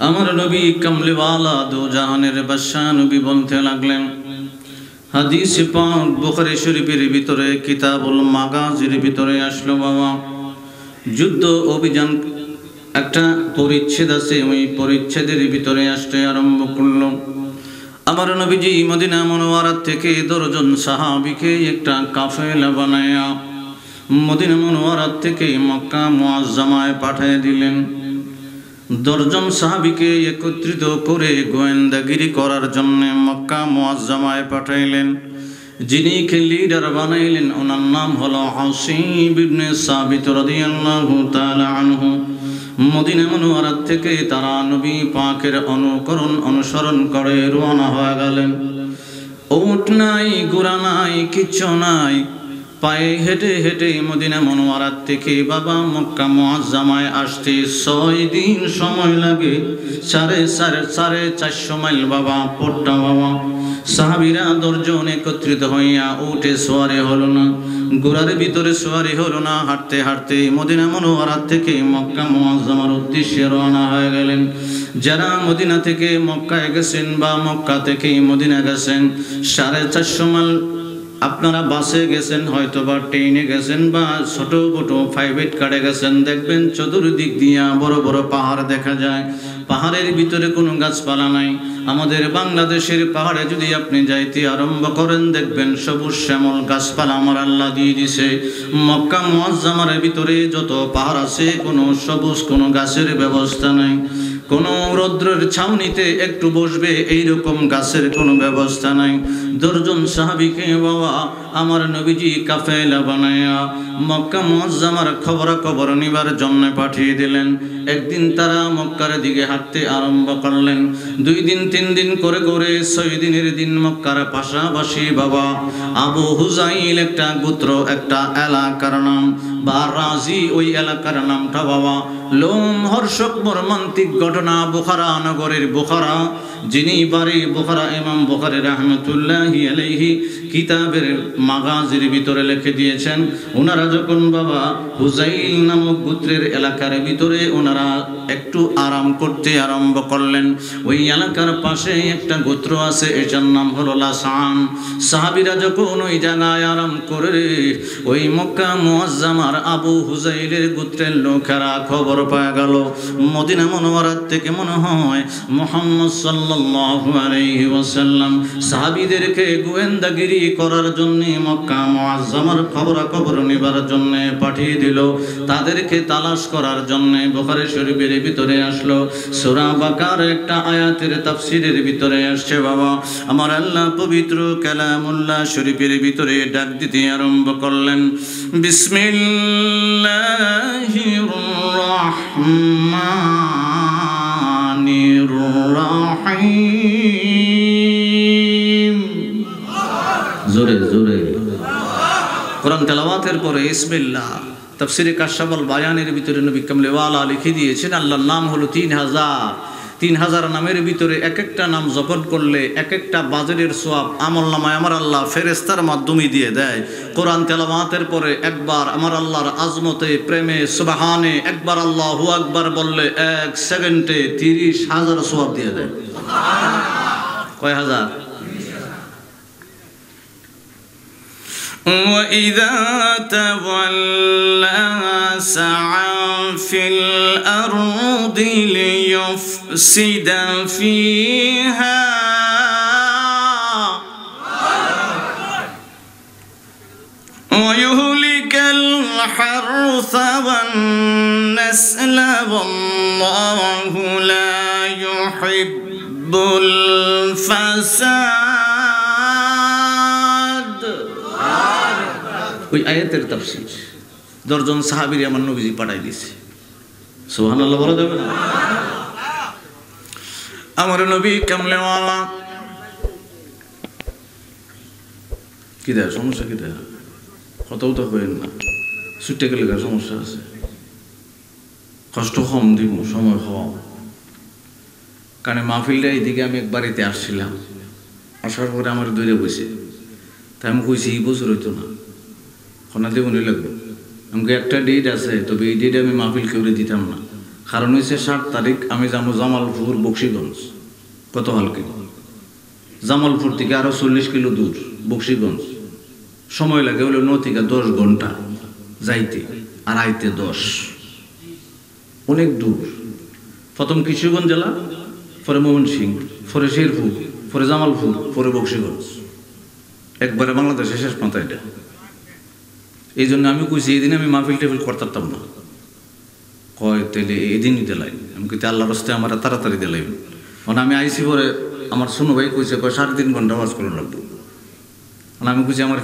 আমার নবী কামলিওয়ালা দো জাহানের বাদশাহ নবী বলতে লাগলেন, হাদিস পাক বুখারী শরীফের ভিতরে কিতাবুল মাগাজির ভিতরে আসলো বাবা, যুদ্ধ অভিযান একটা পরিচ্ছেদ আছে, ওই পরিচ্ছেদের ভিতরে আসতে আরম্ভ করলো। আমার নবীজি মদিনা মুনওয়ারা থেকে 10 জন সাহাবীকে একটা কাফেলা বানায়া মদিনা মুনওয়ারা থেকে মক্কা মুআজ্জামায় পাঠিয়ে দিলেন। 10 জন সাহাবীকে একত্রিত করে গোয়েন্দাগিরি করার জন্য মক্কা মুআজ্জামায় পাঠাইলেন। যিনি লিডার বানাইলেন ওনার নাম হলো হাসিব ইবনে সাবিত রাদিয়াল্লাহু তাআলা আনহু। মদিনা মুনওয়ারা থেকে তারা নবী পাকের অনুসরণ করে রওনা হয়ে গেলেন। উট নাই, ঘোড়া নাই, কিচ্ছু নাই, পায়ে হেঁটে হেঁটে মদিনা মুনওয়ারা থেকে বাবা মক্কা মুআজ্জামায় আসতে 6 দিন সময় লাগে। 450 মাইল বাবা পড়টা বাবা। সাহাবীরা 10 জন একত্রিত হইয়া উঠে সোয়ারি হলো না, ঘোড়ার ভিতরে সোয়ারি হলো না, হাঁটতে হাঁটতে মদিনা মুনওয়ারা থেকে মক্কা মুআজ্জামার উদ্দেশ্যে রওনা হয়ে গেলেন। যারা মদিনা থেকে মক্কায় গেছেন বা মক্কা থেকে মদিনা গেছেন 450 মাইল, আপনারা বাসে গেছেন, হয়তো বা ট্রেনে গেছেন বা ছোট ছোট প্রাইভেট কারে গেছেন, দেখবেন চতুর্দিক দিয়া বড় বড় পাহাড় দেখা যায়। পাহাড়ের ভিতরে কোনো গাছপালা নাই। আমাদের বাংলাদেশের পাহাড়ে যদি আপনি যাইতে আরম্ভ করেন, দেখবেন সবুজ শ্যামল গাছপালা আমার আল্লাহ দিয়ে দিছে। মক্কা মুআজ্জামার ভিতরে যত পাহাড় আছে কোনো সবুজ কোনো গাছের ব্যবস্থা নাই। কোনো রৌদ্রের ছাউনিতে একটু বসবে এইরকম গাছের কোনো ব্যবস্থা নাই। 10 জন সাহাবীকে বাবা আমার নবীজি কাফেলা বানায়া মক্কা মুআজ্জামার খবরাখবর নিবার জন্য পাঠিয়ে দিলেন। একদিন তারা মক্কার দিকে হাঁটতে আরম্ভ করলেন। 2 দিন 3 দিন করে করে 6 দিনের দিন মক্কার পাশাপাশি বাবা আবু হুজাইল একটা গোত্র, একটা এলাকার নাম বা রাজি, ওই এলাকার নামটা বাবা লোমহর্ষক মর্মান্তিক ঘটনা। বুখারা নগরের বুখারা, যিনি বাড়ি বুখারা ইমাম বুখারী রাহমাতুল্লাহি আলাইহি কিতাবের মাগাজির ভিতরে লিখে দিয়েছেন। ওনারা যখন বাবা হুজাইল নামক গোত্রের এলাকার ভিতরে ওনারা একটু আরাম করতে আরম্ভ করলেন, ওই এলাকার পাশে একটা গোত্র আছে, এটার নাম হলো লাসান। সাহাবীরা যখন ওই জায়গায় আরাম করে ওই মক্কা মুআজ্জামার আবু হুজাইলের গোত্রের লোকেরা খবর পাওয়া গেল মদিনা মুনওয়ারা থেকে মনে হয় মুহাম্মদ সাল্লাল্লাহু আলাইহি ওয়াসাল্লাম সাহাবীদেরকে গোয়েন্দাগিরি করার জন্য মক্কা মুআজ্জামার খবরাখবর নিবার জন্য পাঠিয়ে দিল, তাদেরকে তালাশ করার জন্য। বুখারী শরীফের ভিতরে আসলো সূরা বাকার একটা আয়াতের তাফসীরের ভিতরে আসছে বাবা আমার আল্লাহ পবিত্র কালামুল্লাহ শরীফের ভিতরে ডাক দিতে আরম্ভ করলেন, বিসমিল্লাহির রাহমানির রাহিম। জোরে জোরে কোরআন তেলাওয়াতের পরে বিসমিল্লাহ। তাফসীরে কাশফুল বায়ানের ভিতরে নবী কামলিওয়ালা লিখে দিয়েছেন আল্লাহর নাম হলো 3000 নামের ভিতরে এক একটা নাম জপন করলে এক একটা বাজারের সওয়াব আমলনামায় আমার আল্লাহ ফেরেশতার মাধ্যমে দিয়ে দেয়। কোরআন তেলাওয়াতের পরে একবার আমার আল্লাহর আজমতে প্রেমে সুবহানে একবার আল্লাহু আকবার বললে 1 সেকেন্ডে 30,000 সওয়াব দিয়ে দেয়। কয় হাজার? وَإِذَا تَوَلَّى سَعَى فِي الْأَرْضِ لِيُفْسِدَ فِيهَا وَيُهْلِكَ الْحَرْثَ وَالنَّسْلَ وَاللَّهُ لَا يُحِبُّ الْفَسَادَ। ওই আয়াতের তাফসীর 10 জন সাহাবীরে আমার নবীজি পাঠাই দিয়েছে। সুবহানাল্লাহ বলা যাবে না? আমার নবী কামলিওয়ালা কি দেয় সমস্যা, কি দেয় কতও তো হইল না, ছুটে গেলে সমস্যা আছে, কষ্ট কম দিব, সময় কম। কারণ মাহফিলটা এইদিকে আমি এক বাড়িতে আসছিলাম, আসার পরে আমার দৌড়ে বসে, তাই আমি কইছি এই বছর হইতো না, খনা দেবনি লাগবে। আমাকে একটা ডেট আছে, তবে এই ডেটে আমি মাহফিল কেউ দিতাম না, কারণ হয়েছে 7 তারিখ আমি যাবো জামালপুর বক্সিগঞ্জ। কত হালকে জামালপুর থেকে আরো 40 কিলো দূর বক্সিগঞ্জ, সময় লাগে হলো 9 থেকে 10 ঘন্টা যাইতে আর আইতে 10, অনেক দূর। প্রথম কিশোরগঞ্জ জেলা, পরে ময়মনসিংহ, পরে শেরপুর, পরে জামালপুর, পরে বক্সিগঞ্জ, একবারে বাংলাদেশের শেষ মাথা এটা। এই জন্য আমি কইছি এদিন আমি মাহফিল টেফিল করতাম না। কয় তেলে এদিনই দিলাই, আমি কইতে আল্লাহর রাস্তায় আমার তাড়াতাড়ি দিলাই। মানে আমি আইসি পরে আমার শুনো ভাই কইছে কয় 3.5 ঘন্টা ওয়াজ করে লাগবো। আমি কইছি আমার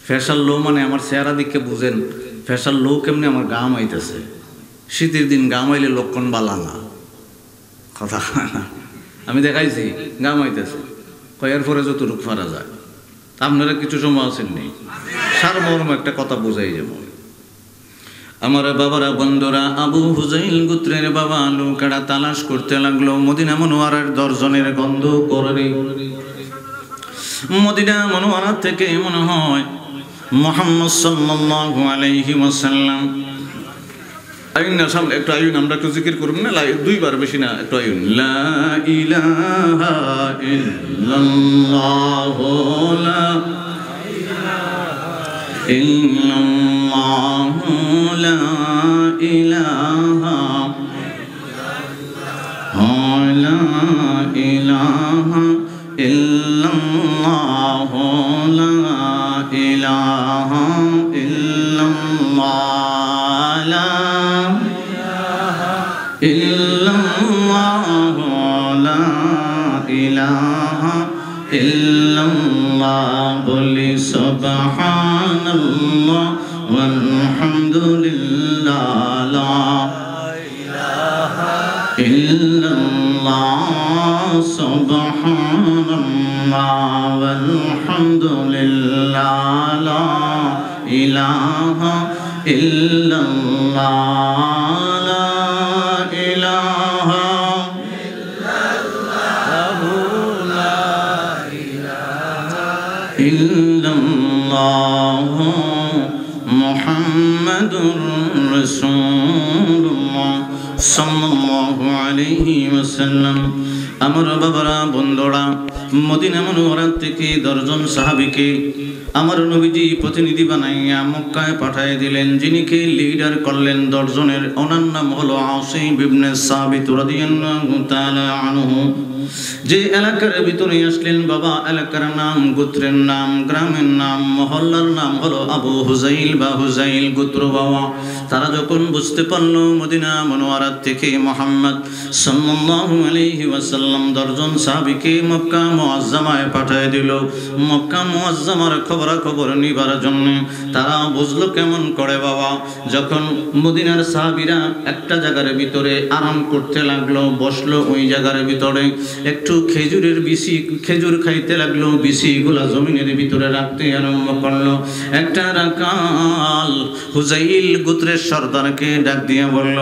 ফ্যাশাল লো মানে আমার চেহারা দিকে বুঝেন ফ্যাশাল লো কেমনি আমার গাম আইতেছে। শীতের দিন গাম আইলে লক্ষণ বালা না, কথা না। আমি দেখাইছি গাম আইতেছে, কয়ের পরে যতটুক ফারা যায়। আপনারা কিছু সময় আছেন নেই, সারমর্ম একটা কথা বোঝাই যাবো। আমার বাবারা বন্ধুরা, আবু হুজাইল গোত্রের বাবা লোকেরা তালাশ করতে লাগলো মদিনা মনোয়ারার দর্শনের গন্ধ করে। মদিনা মনোয়ারা থেকে মনে হয় মুহাম্মদ সাল্লাল্লাহু আলাইহি ওয়াসাল্লাম আইন না সামনে একটু আইন, আমরা একটু জিকির করব না, 2 বার বেশি না, একটু আইন। লা ইলাহা ইল্লাল্লাহ লা ইল্লাল্লাহ লা ইলাহা লা ইলাহা ইল্লাল্লাহ লা ইলাহা ইল্লাল্লাহ লা ইল্লাল্লাহ লা ইলাহা ইল্লাল্লাহ বলি সুবহানাল্লাহ ওয়ালহামদুলিল্লাহ লা ইলাহা ইল্লাল্লাহ সুবহানাল্লাহ ওয়ালহামদুলিল্লাহ লা ইলাহা ইল্লাল্লাহ লা ইলাহা ইল্লাল্লাহ মুহাম্মাদুর রাসূলুল্লাহ সাল্লাল্লাহু আলাইহি ওয়াসাল্লাম। আমার বাবারা বন্ধুরা, মদিনা মুনাওয়ারা থেকে 10 জন সাহাবীকে আমার নবীজি প্রতিনিধি বানাইয়া মক্কায় পাঠিয়ে দিলেন, যিনিকে লিডার করলেন 10 জনের। ওনার নাম হলো আসিম ইবনে সাবিত রাদিয়াল্লাহু তাআলা আনহু। যে এলাকার ভিতরে আসলেন বাবা, এলাকার নাম, গোত্রের নাম, গ্রামের নাম, মহল্লার নাম হলো আবু হুজাইল বা হুজাইল গোত্র বাবা। তারা যখন বুঝতে পারলো মদিনা মুনাওয়ারা থেকে মুহাম্মদ সাল্লাল্লাহু আলাইহি ওয়াসাল্লাম 10 জন সাহাবীকে মক্কা মুআজ্জামায় পাঠিয়ে দিল মক্কা মুআজ্জামার খবরাখবর নিবার জন্য, তারা বুঝলো কেমন করে বাবা। যখন মদিনার সাহাবীরা একটা জায়গার ভিতরে আরাম করতে লাগলো, বসলো ওই জায়গার ভিতরে, একটু খেজুরের বিচি, খেজুর খাইতে লাগলো, বিচিগুলা জমিনের ভিতরে রাখতে আরম্ভ করলো। একটা রাকাল হুজাইল গোত্রের সর্দারকে ডাক দিয়ে বলল,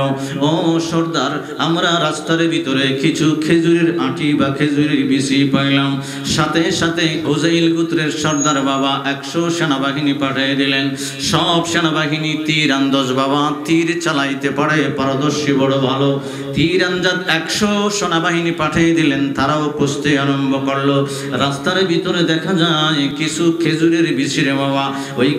ও সর্দার, আমরা রাস্তার ভিতরে কিছু খেজুরের আঁটি বা খেজুরের বিচি পাইলাম। সাথে সাথে হুজাইল গোত্রের সর্দার বাবা 100 সেনাবাহিনী পাঠিয়ে দিলেন। সব সেনাবাহিনী তীর আন্দাজ বাবা, তীর চালাইতে পারে, পারদর্শী বড় ভালো। তীর আন্দাজ 100 সেনাবাহিনী পাঠিয়ে দিলেন। তারাও খুঁজতে আরম্ভ করলো। রাস্তার ভিতরে দেখা যায় কিছু খেজুরের বিচি রে বাবা। ওই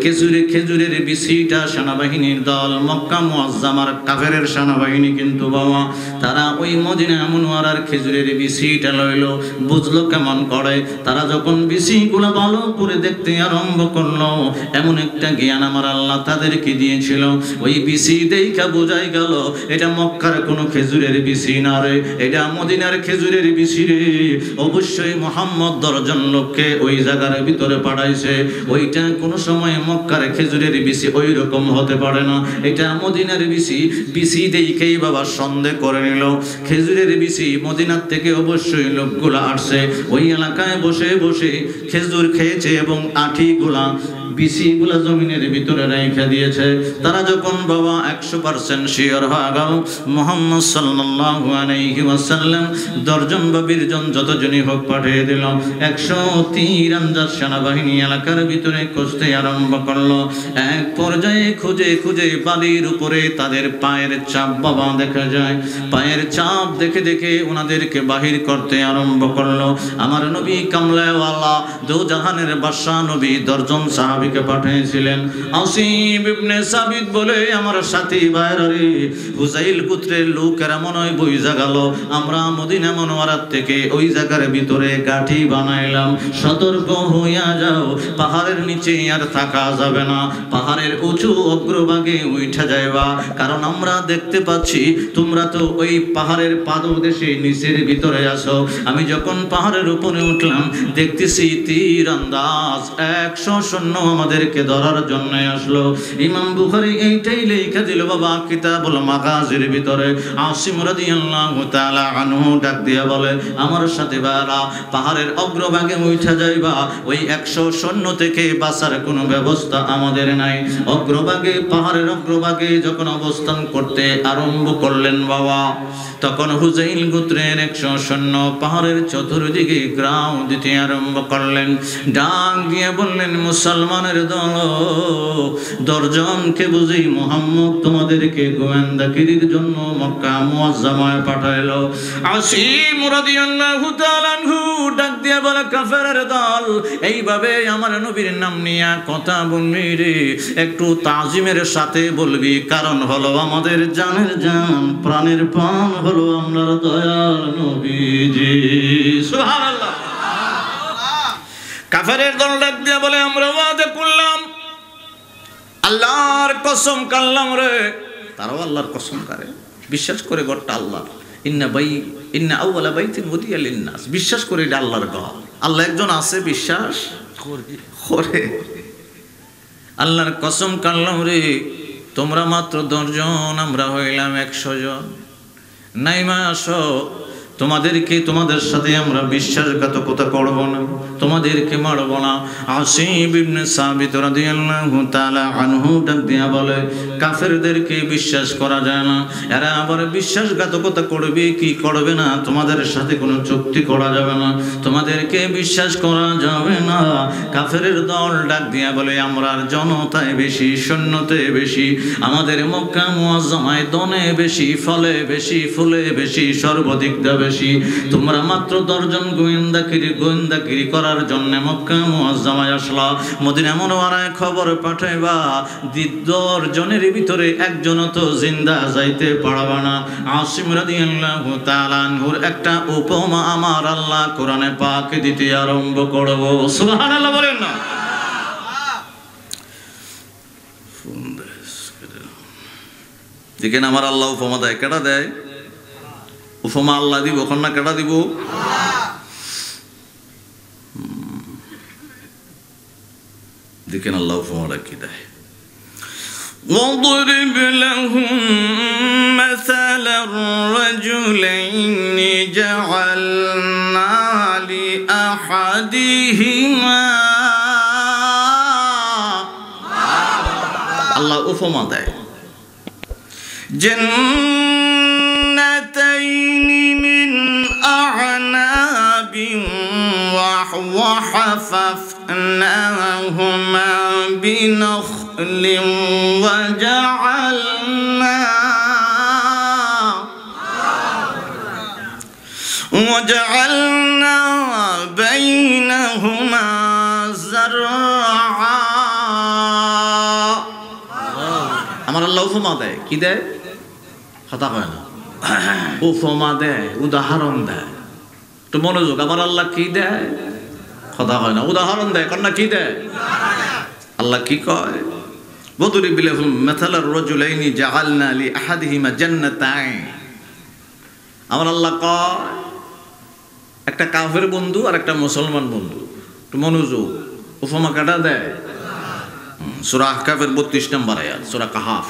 খেজুরের বিচিটা সেনাবাহিনীর দল, মক্কা মুআজ্জামার কাফেরের সেনাবাহিনী কিন্তু বাবা। তারা ওই মদিনা মুনাওয়ারার খেজুরের বিচিটা লইল। বুঝলো কেমন করে। তারা যখন বিচিগুলো ভালো করে দেখতে আরম্ভ করলো, এমন একটা জ্ঞান আমার আল্লাহ তাদেরকে দিয়েছিল। ওই বিচি দেখা বোঝাই গেল এটা মক্কার কোনো খেজুরের বিচি না রে, এটা মদিনার খেজুরের বিচি রে। অবশ্যই মুহাম্মদ 10 জন লোককে ওই জায়গার ভিতরে পাঠাইছে। ওইটা কোনো সময় মক্কার খেজুরের বিচি ওই রকম হতে পারে না, এটা মদিনার বিচি। বিচি দেখেই বাবা সন্দেহ করে নিল খেজুরের বিচি মদিনার থেকে অবশ্যই লোকগুলা আসছে। ওই এলাকায় বসে বসে খেজুর খেয়েছে এবং আঁঠিগুলা বিসিগুলা জমিনের ভিতরে রেখে দিয়েছে। তারা যখন বাবা 100% শিওর হয়ে গেল মুহাম্মদ সাল্লাল্লাহু আলাইহি ওয়াসাল্লাম দশজন বা 20 জন যতজনই হোক পাঠিয়ে দিল। 103 সেনাবাহিনী এলাকার ভিতরে খুঁজতে আরম্ভ করলো। এক পর্যায়ে খুঁজে খুঁজে বালির উপরে তাদের পায়ের ছাপ বাবা দেখা যায়। পায়ের ছাপ দেখে দেখে ওনাদেরকে বাহির করতে আরম্ভ করলো। আমার নবী কামলাওয়ালা দো জাহানের বাদশা নবী 10 জন সাহাবীকে পাঠিয়েছিলেন। আসিম ইবনে সাবিত বলে আমার সাথী ভাইরা রে, হুজাইল গোত্রের লোকেরা মনে হয় বুঝা গেল আমরা মদিনা মুনাওয়ারার থেকে ওই জায়গার ভিতরে গাঠি বানাইলাম। সতর্ক হইয়া যাও, পাহাড়ের নিচে আর থাকা যাবে না, পাহাড়ের উঁচু অগ্রভাগে উঠা যাইবা, কারণ আমরা দেখতে পাচ্ছি তোমরা তো ওই পাহাড়ের পাদদেশে নিচের ভিতরে আসো। আমি যখন পাহাড়ের উপরে উঠলাম দেখতেছি তীরন্দাজ 100 সৈন্য আমাদেরকে ধরার জন্য আসলো। ইমাম বুখারী এইটাই লেখা দিল বাবা কিতাবুল মাগাজির ভিতরে। আসিম রাদিয়াল্লাহু তাআলা আনহু ডাক দিয়া বলে আমার সাথে বারা পাহাড়ের অগ্রভাগে উঠা যাইবা, ওই 100 সৈন্য থেকে বাঁচার কোনো ব্যবস্থা আমাদের নাই। অগ্রভাগে পাহাড়ের অগ্রভাগে যখন অবস্থান করতে আরম্ভ করলেন বাবা, তখন হুজাইল গোত্রের 100 সৈন্য পাহাড়ের চতুর্দিকে গ্রাউ দিতে আরম্ভ করলেন। ডাক দিয়ে বললেন মুসলমানের দল 10 জনকে বুঝি মুহাম্মদ তোমাদেরকে গোয়েন্দাগিরির জন্য মক্কা মুআজ্জামায় পাঠাইলো। আসিম রাদিয়াল্লাহু তাআলা আনহু ডাক দিয়ে বলে কাফেরের দল এইভাবে আমার নবীর নাম নিয়ে কথা বলবি রে, একটু তাজিমের সাথে বলবি, কারণ হলো আমাদের জানের জান প্রাণের প্রাণ হলো আমরা দয়াল নবীজি। সুবহানাল্লাহ। কাফেরের দল ডাক দিয়ে বলে আমরা ওয়াদা করলাম, আল্লাহর কসম কাল্লাম রে। তারাও আল্লাহর কসম করে, বিশ্বাস করে ঘরটা আল্লাহ। ইন্না আউওয়ালা বাইতিন উদিয়া লিন্নাস, বিশ্বাস করে এটা আল্লাহর ঘর, আল্লাহ একজন আছে, বিশ্বাস করে। আল্লাহর কসম কাল্লাম রে, তোমরা মাত্র 10 জন, আমরা হইলাম 100 জন। নাইমা আসো, তোমাদেরকে তোমাদের সাথে আমরা বিশ্বাসঘাতকতা করব না, তোমাদেরকে মারব না। আসিম ইবনে সাবিত রাদিয়াল্লাহু তাআলা আনহু ডাক দিয়া বলে কাফেরদেরকে বিশ্বাস করা যায় না, এরা আবার বিশ্বাসঘাতকতা করবে কি করবে না, তোমাদের সাথে কোনো চুক্তি করা যাবে না, তোমাদেরকে বিশ্বাস করা যাবে না। কাফেরের দল ডাক দিয়া বলে আমরা জনতায় বেশি, সৈন্যতে বেশি, আমাদের মক্কা মুআজ্জামায় দনে বেশি, ফলে বেশি, ফুলে বেশি, সর্বাধিক বেশি। তোমরা মাত্র 10 জন গোয়েন্দাগিরি করার জন্য মক্কা মুআজ্জামায় আসলা, মদিনা মুনাওয়ারায় খবর পাঠাইবা 10 জনের ভিতরে একজনও তো জিন্দা যাইতে পারবা না। আসিম রাদিয়াল্লাহু তাআলা আনহুর একটা উপমা আমার আল্লাহ কোরআনে পাকে দিতে আরম্ভ করব। সুবহানাল্লাহ বলেন না? দেখেন আমার আল্লাহ উপমা দেয়, কেটা দেয়? উপমা আল্লাহ দিব, কন্যা কেটা দিব? দেখেন আল্লাহ উপমাটা কি দেয়। وَاضْرِبْ لَهُم مَّثَلَ الرَّجُلَيْنِ جَعَلْنَا لِأَحَدِهِمَا, আল্লাহ উপমা দেয় جنتين من أعناب وحففناهما بنخل وجعلنا بينهما زرعا। আমার আল্লাহ উপমা দেয়, কি দেয়? কথা কয় না, উপমা দেয়, উদাহরণ দেয়। তো মনোযোগ, আমার আল্লাহ কি দেয়? কথা হয় না, উদাহরণ দেয়। কন্যা কি দেয়? আল্লাহ কি কয়? وَاضْرِبْ لَهُم مَّثَلَ الرَّجُلَيْنِ جَعَلْنَا لِأَحَدِهِمَا جَنَّتَيْنِ। আমার আল্লাহ কয় একটা কাফের বন্ধু আর একটা মুসলমান বন্ধু। তো মনোযোগ, উপমা কাটা দেয়। সূরা আহকাফের 32 নম্বর আয়াত, সূরা কাহাফ।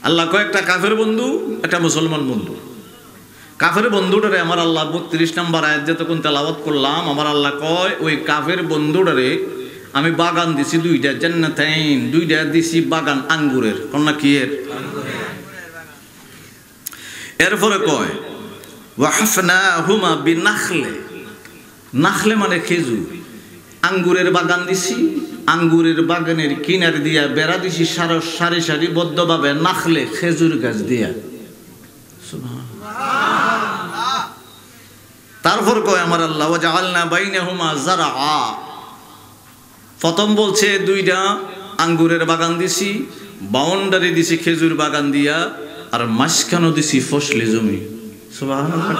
আল্লাহ কয় একটা কাফের বন্ধু, একটা মুসলমান বন্ধু। কাফের বন্ধুটারে আমার আল্লাহ 32 নম্বর আয়াত যে তখন তেলাওয়াত করলাম, আমার আল্লাহ কয় ওই কাফের বন্ধুটারে আমি বাগান দিছি দুইটা, জান্নাতাইন, দুইটা দিছি বাগান আঙ্গুরের, কন্যা কি এর? এরপরে কয় ওয়াহাফনাহুমা বিনাখলে, নাখলে মানে খেজুর, আঙ্গুরের বাগান দিছি, আঙ্গুরের বাগানের কিনার দিয়া বেড়া দিছি সারি সারি বদ্ধভাবে, নাখলে খেজুর গাছ দিয়া। তারপর কয় আমার আল্লাহ ওয়াজআলনা বাইনাহুমা যারআ, প্রথম বলছে দুইটা আঙ্গুরের বাগান দিছি, বাউন্ডারি দিছি খেজুর বাগান দিয়া, আর মাঝখানে দিছি ফসলি জমি। সুবহানাল্লাহ,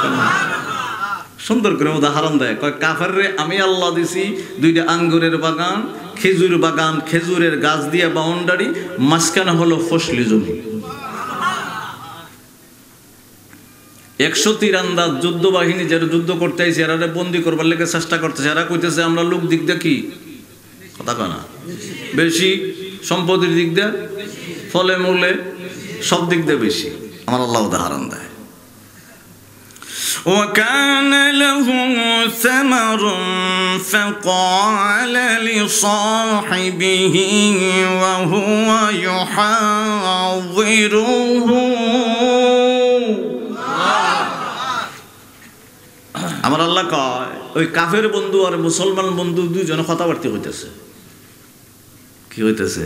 সুন্দর করে উদাহরণ দেয়, কয় কাফের রে আমি আল্লাহ দিছি দুইটা আঙ্গুরের বাগান, খেজুর বাগান, খেজুরের গাছ দিয়া বাউন্ডারি, মাঝখানে হলো ফসলি জমি। 100 তীরন্দাজ যুদ্ধ বাহিনী যারা যুদ্ধ করতে আইছে, এরা বন্দি করবার লেগে চেষ্টা করতেছে, এরা কইতেছে আমরা লোক দিক দিয়ে কি কথা কানা বেশি, সম্পদের দিক দিয়ে, ফলে মূলে সব দিক দিয়ে বেশি। আমার আল্লাহ উদাহরণ দেয় وكان له ثمر فقال لصاحبه وهو يحاوره আমার আল্লাহ কয় ওই কাফের বন্ধু আর মুসলমান বন্ধু দুইজনে কথাবার্তা হইতেছে। কি হইতেছে?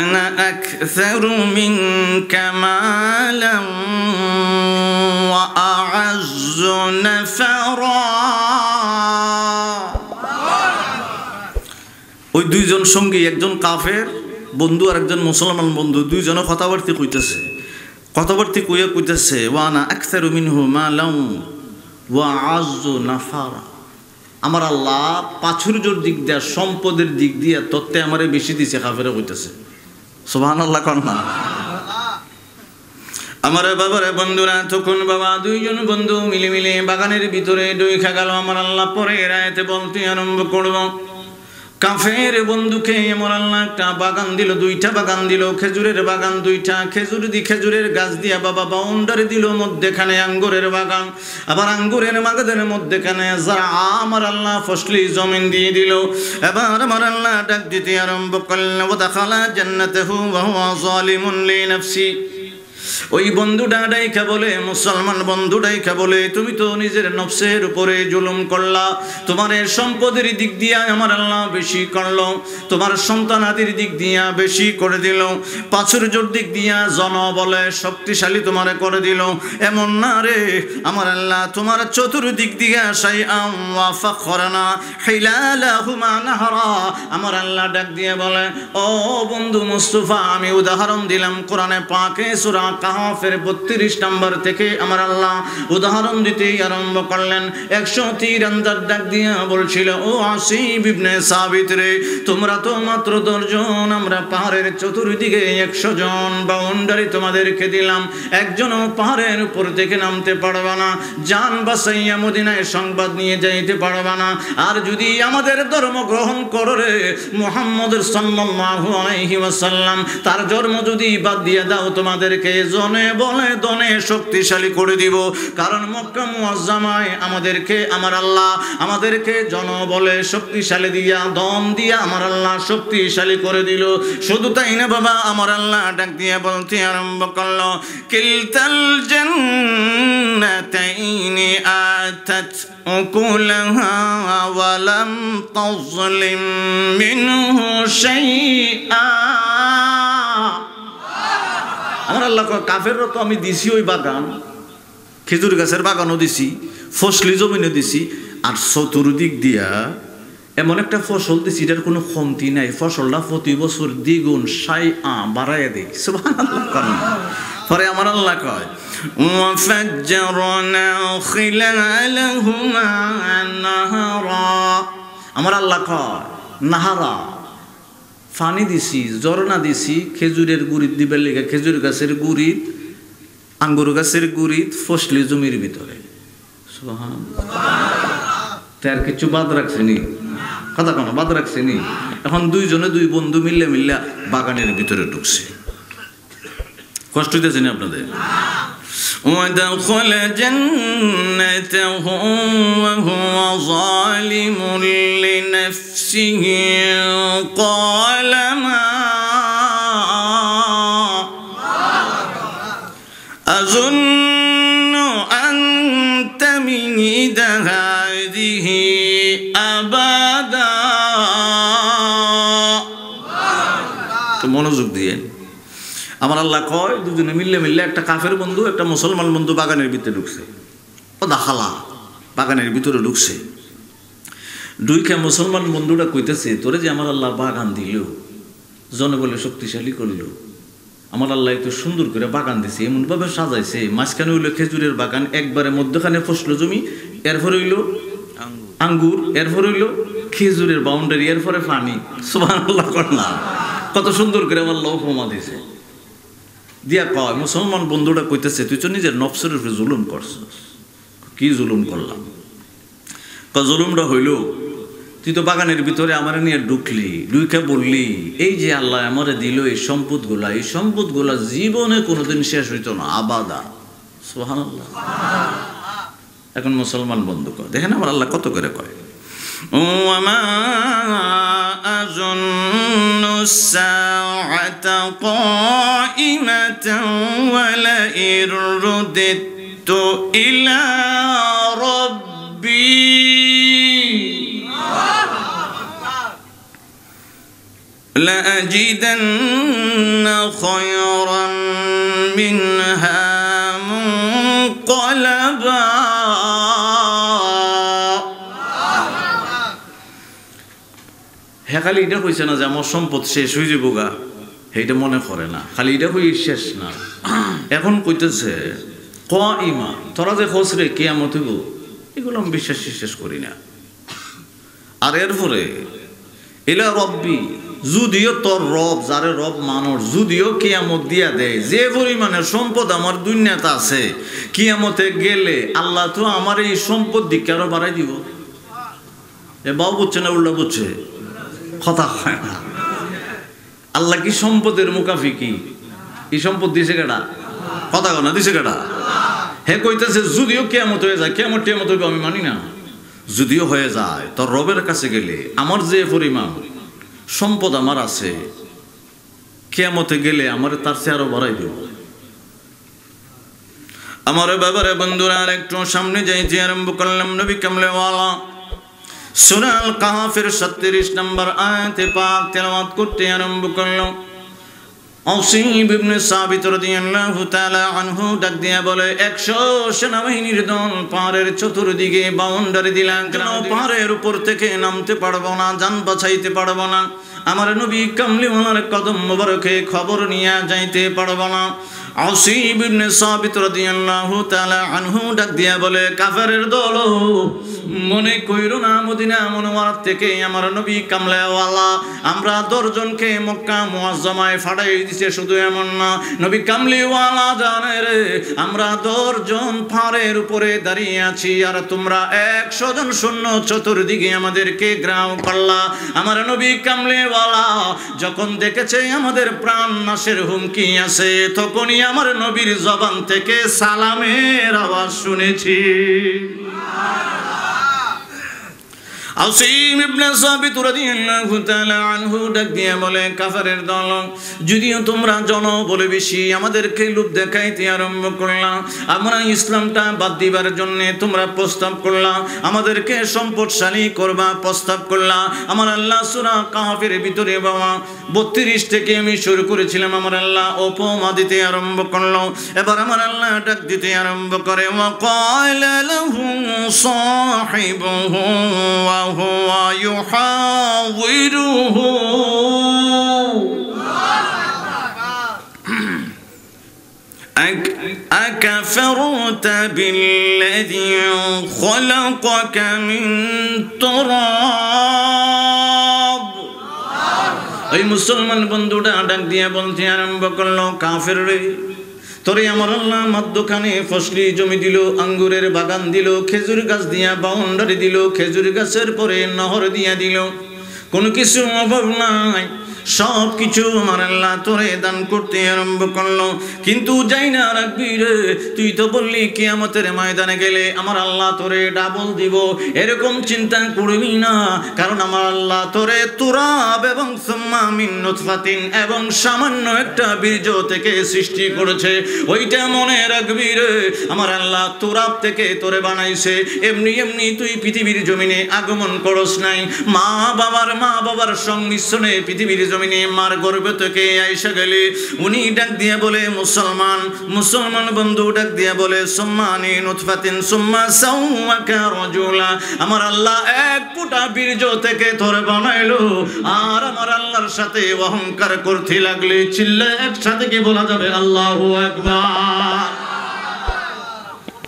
أنا أكثر منك مالا وأعز نفرا। ওই দুইজন সঙ্গী, একজন কাফের বন্ধু আর একজন মুসলমান বন্ধু, দুইজনে কথাবার্তা কইতেছে। কথাবার্তা কইতেছে ওয়ানা আকসারু মিনহু মালাম ওয়া আযু নাফারা, আমার আল্লাহ প্রাচুর্যের দিক দিয়ে, সম্পদের দিক দিয়ে তত্ত্বে আমারে বেশি দিছে। কাফেরে কইতেছে সুবহানাল্লাহ কোন না। আমার বাবারে বন্ধুরা, তখন বাবা দুইজন বন্ধু মিলে বাগানের ভিতরে ডুইখা গেল। আমার আল্লাহ পরে রাতে বলতে আরম্ভ করব, কাফের বন্ধুকে আমার আল্লাহ একটা বাগান দিল, দুইটা বাগান দিল, খেজুরের বাগান দুইটা, খেজুরের গাছ দিয়া বাবা বাউন্ডারি দিল, মধ্যেখানে আঙ্গুরের বাগান, আবার আঙ্গুরের বাগানের মধ্যেখানে যারা আমার আল্লাহ ফসলি জমিন দিয়ে দিল। এবার আমার আল্লাহ ডাক দিতে আরম্ভ করলেন ওয়া দাখালা জান্নাতাহু ওয়া হুয়া যালিমুন লিনাফসি। ওই বন্ধুটা ডাইকা বলে, মুসলমান বন্ধু ডাইকা বলে, তুমি তো নিজের নফসের উপরে জুলুম করলা, তোমার সম্পদের দিক দিয়া আমার আল্লাহ বেশি করলো, তোমার সন্তানাদির দিক দিয়া বেশি করে দিল, প্রাচুর্যের দিক দিয়া জনবলে শক্তিশালী তোমারে করে দিল। এমন না রে আমার আল্লাহ, তোমার চতুর্দিক দিয়া শাইআম ওয়া ফাখরানা হিলালাহুমা নাহরা। আমার আল্লাহ ডাক দিয়ে বলে, ও বন্ধু মুস্তাফা, আমি উদাহরণ দিলাম কোরআনে পাকে সূরা কাহফের 32 নম্বর থেকে আমার আল্লাহ উদাহরণ দিতে আরম্ভ করলেন। 100 তীরন্দাজ ডাক দিয়া বলছিল, ও আসিব ইবনে সাবিত রে, তোমরা তো মাত্র 10 জন, আমরা পাহাড়ের চতুর্দিকে 100 জন বাউন্ডারি তোমাদেরকে দিলাম, একজনও পাহাড়ের উপর থেকে নামতে পারবে না, জান বাঁচাইয়া মদিনায় সংবাদ নিয়ে যাইতে পারবে না। আর যদি আমাদের ধর্ম গ্রহণ করো রে মুহাম্মদ সাল্লাল্লাহু আলাইহি ওয়াসাল্লাম, তার ধর্ম যদি বাদ দিয়ে দাও, তোমাদেরকে জনে বলে দনে শক্তিশালী করে দিব। কারণ মক্কা মুআজ্জামায় আমাদেরকে আমার আল্লাহ আমাদেরকে জন বলে শক্তিশালী দিয়া, দম দিয়া আমার আল্লাহ শক্তিশালী করে দিল। শুধু তাই না বাবা, আমার আল্লাহ ডাক দিয়ে বলতে আরম্ভ করলো, কিলতাল জান্নাতাইনি আতাত উকুলাহা ওয়া লাম তাযলিম মিনহু শাইআ। আমার আল্লাহ কাফেরও তো আমি দিছি ওই বাগান, খেজুর গাছের বাগানও দিছি, ফসলি জমিনও দিছি, আর চতুর্দিক দিয়া এমন একটা ফসল দিছি এটার কোনো কমতি নাই, ফসলটা প্রতি বছর দ্বিগুণ শাইআ বাড়াইয়া দেই। সুবহানাল্লাহ। পরে আমার আল্লাহ কয় ওয়াফাজ্জারনা খিলালাহুমা নাহারা। আমার আল্লাহ কয় নাহারা, পানি দিছি, ঝর্ণা দিছি, খেজুরের গুড়িত দিবার লেগে, খেজুর গাছের গুড়িত, আঙ্গুর গাছের গুড়িত, ফসলি জমির ভিতরে। তার কিছু বাদ রাখছেনি, কথা কোনো বাদ রাখছেনি। এখন দুইজনে দুই বন্ধু মিল্লা বাগানের ভিতরে ঢুকছে। কষ্ট হইতেছে না আপনাদের? ودخل جنته وهو ظالم لنفسه قال ما أظن أن تميد هذه أبدا মনোযোগ দিয়ে আমার আল্লাহ কয় দুজনে মিললে একটা কাফের বন্ধু একটা মুসলমান বন্ধু বাগানের ভিতরে ঢুকছে ও দাখালা বাগানের ভিতরে ঢুকছে দুইটা মুসলমান বন্ধুটা কইতেছে তোরে যে আমার আল্লাহ বাগান দিল জনবলে শক্তিশালী করলো আমার আল্লাহ এত সুন্দর করে বাগান দিছে এমনভাবে সাজাইছে মাঝখানে হইলো খেজুরের বাগান একবারে মধ্যখানে ফসল জমি এরপর হইলো আঙ্গুর এরপর হইলো খেজুরের বাউন্ডারি এরপরে পানি সুবহানাল্লাহ করলা কত সুন্দর করে আল্লাহ উপমা দিছে দিয়া কয় মুসলমান বন্ধুটা কইতেছে তুই তো নিজের নফসের উপরে জুলুম করছিস কি জুলুম করলাম জুলুমটা হইল তুই তো বাগানের ভিতরে আমার নিয়ে ঢুকলি ঢুকে বললি এই যে আল্লাহ আমারে দিল এই সম্পদগুলা জীবনে কোনোদিন শেষ হইতো না আবাদা সুবহানাল্লাহ এখন মুসলমান বন্ধু কয় দেখেন আমার আল্লাহ কত করে কয় ওয়ামা আযুন্নু সাআতা কাইমাতান ওয়ালা ইররুদিতু ইলা রাব্বি لأجدن خيرا منها منقلبا খালি এটা কইছে না যে আমার সম্পদ শেষ হয়ে যাবো গা সেইটা মনে করে না খালি এটা কই শেষ না এখন কইতেছে কাইমা তোরা যে খোঁজ রে কিয়ামত হইব এগুলো আমি বিশ্বাস করি না আর এরপরে ইলা রব্বি যদিও তোর রব যারে রব মানুষ যদিও কিয়ামত দিয়া দেয় যে পরিমাণের সম্পদ আমার দুনিয়াতে আছে কিয়ামতে গেলে আল্লাহ তো আমার এই সম্পদ দিকে আরো বাড়াই দিব এ বাবু বুঝছে না উল্টা বুঝছে কথা হয় না আল্লাহ কি সম্পদের মুকাফি কি এই সম্পদ দিছে কেডা কথা কয় না দিছে কেডা হে কইতেছে যদিও কিয়ামত হয়ে যায় কিয়ামত হইবে আমি মানি না যদিও হয়ে যায় তোর রবের কাছে গেলে আমার যে পরিমাণ সম্পদ আমার আছে কিয়ামতে গেলে আমার তার চেয়ে আরো বাড়াই দেব আমার বাবারে বন্ধুরা আর একটু সামনে যাইতে আরম্ভ করলাম নবী কামলেওয়ালা সূরা আল কাহফের 37 নম্বর আয়াতে পাক তেলাওয়াত করতে আরম্ভ করলাম আসিব ইবনে সাবিত রাদিয়াল্লাহু তাআলা আনহু ডাক দিয়া বলে 100 সেনাবাহিনীর দল পাহাড়ের চতুর্দিকে বাউন্ডারি দিলাম কেন পাহাড়ের উপর থেকে নামতে পারবো না জান বাঁচাইতে পারবো না আমার নবী কামলিওয়ালার কদম মোবারকে খবর নিয়ে যাইতে পারবো না আসিব ইবনে সাবিত রাদিয়াল্লাহু তাআলা আনহু ডাক দিয়া বলে কাফেরের দল মনে কইরো না মদিনা মুনাওয়ারা থেকে আমার নবী কামলিওয়ালা আমরা 10 জনকে মক্কা মুআজ্জামায় ফাড়াই দিছে শুধু এমন না নবী কামলিওয়ালা জানে রে আমরা 10 জন পাহাড়ের উপরে দাঁড়িয়ে আছি আর তোমরা 100 জন সৈন্য চতুর্দিকে আমাদেরকে গ্রাম করলা আমার নবী কামলিওয়ালা যখন দেখেছে আমাদের প্রাণ নাশের হুমকি আছে তখনই আমার নবীর জবান থেকে সালামের আওয়াজ শুনেছি আসিম ইবনে সাবিত রাদিয়াল্লাহু তাআলা আনহু ডাক দিয়ে বলে কাফেরের দল যদিও তোমরা জন বলে বেশি আমাদেরকে লোভ দেখাইতে আরম্ভ করলা আমরা ইসলামটা বাদ দিবার জন্য তোমরা প্রস্তাব করলা আমাদেরকে সম্পদশালী করবা প্রস্তাব করলা আমার আল্লাহ সূরা কাহফের ভিতরে বাবা 32 থেকে আমি শুরু করেছিলাম আমার আল্লাহ উপমা দিতে আরম্ভ করলো এবার আমার আল্লাহ ডাক দিতে আরম্ভ করে ওয়া ক্বালা লাহু সাহিবুহু ওয়া وهو يحاوره أكفرت بالذي خلقك من تراب এই মুসলমান বন্ধুটা ডাক দিয়ে বলতে আরম্ভ করলো কাফের রে তোরে আমার আল্লাহ মধ্যখানে ফসলি জমি দিল আঙ্গুরের বাগান দিল খেজুর গাছ দিয়া বাউন্ডারি দিল খেজুর গাছের পরে নহর দিয়া দিল কোনো কিছু অভাব নাই সব কিছু আমার আল্লাহ তোরে দান করতে আরম্ভ করলো। কিন্তু যাই না রাখবি রে, তুই তো বললি কিয়ামতের ময়দানে গেলে আমার আল্লাহ তোরে ডাবল দিব, এরকম চিন্তা করবি না। কারণ আমার আল্লাহ তোরে তুরাব এবং সুম্মা মিন নুতফাতিন এবং সামান্য একটা বীর্য থেকে সৃষ্টি করেছে। ওইটা মনে রাখবি রে, আমার আল্লাহ তুরাব থেকে তোরে বানাইছে। এমনি এমনি তুই পৃথিবীর জমিনে আগমন করস নাই। মা বাবার সংমিশ্রণে পৃথিবীর জমিনে মার গর্ভে থেকে আইসা গেলে। উনি ডাক দিয়ে বলে মুসলমান বন্ধু ডাক দিয়ে বলে সুম্মানি নুতফাতিন সুম্মা সাওয়াকা রাজুলা। আমার আল্লাহ এক ফোঁটা বীর্য থেকে তোরে বানাইলো, আর আমার আল্লাহর সাথে অহংকার করতে লাগলে। চিল্লা একসাথে কি বলা যাবে আল্লাহু আকবার?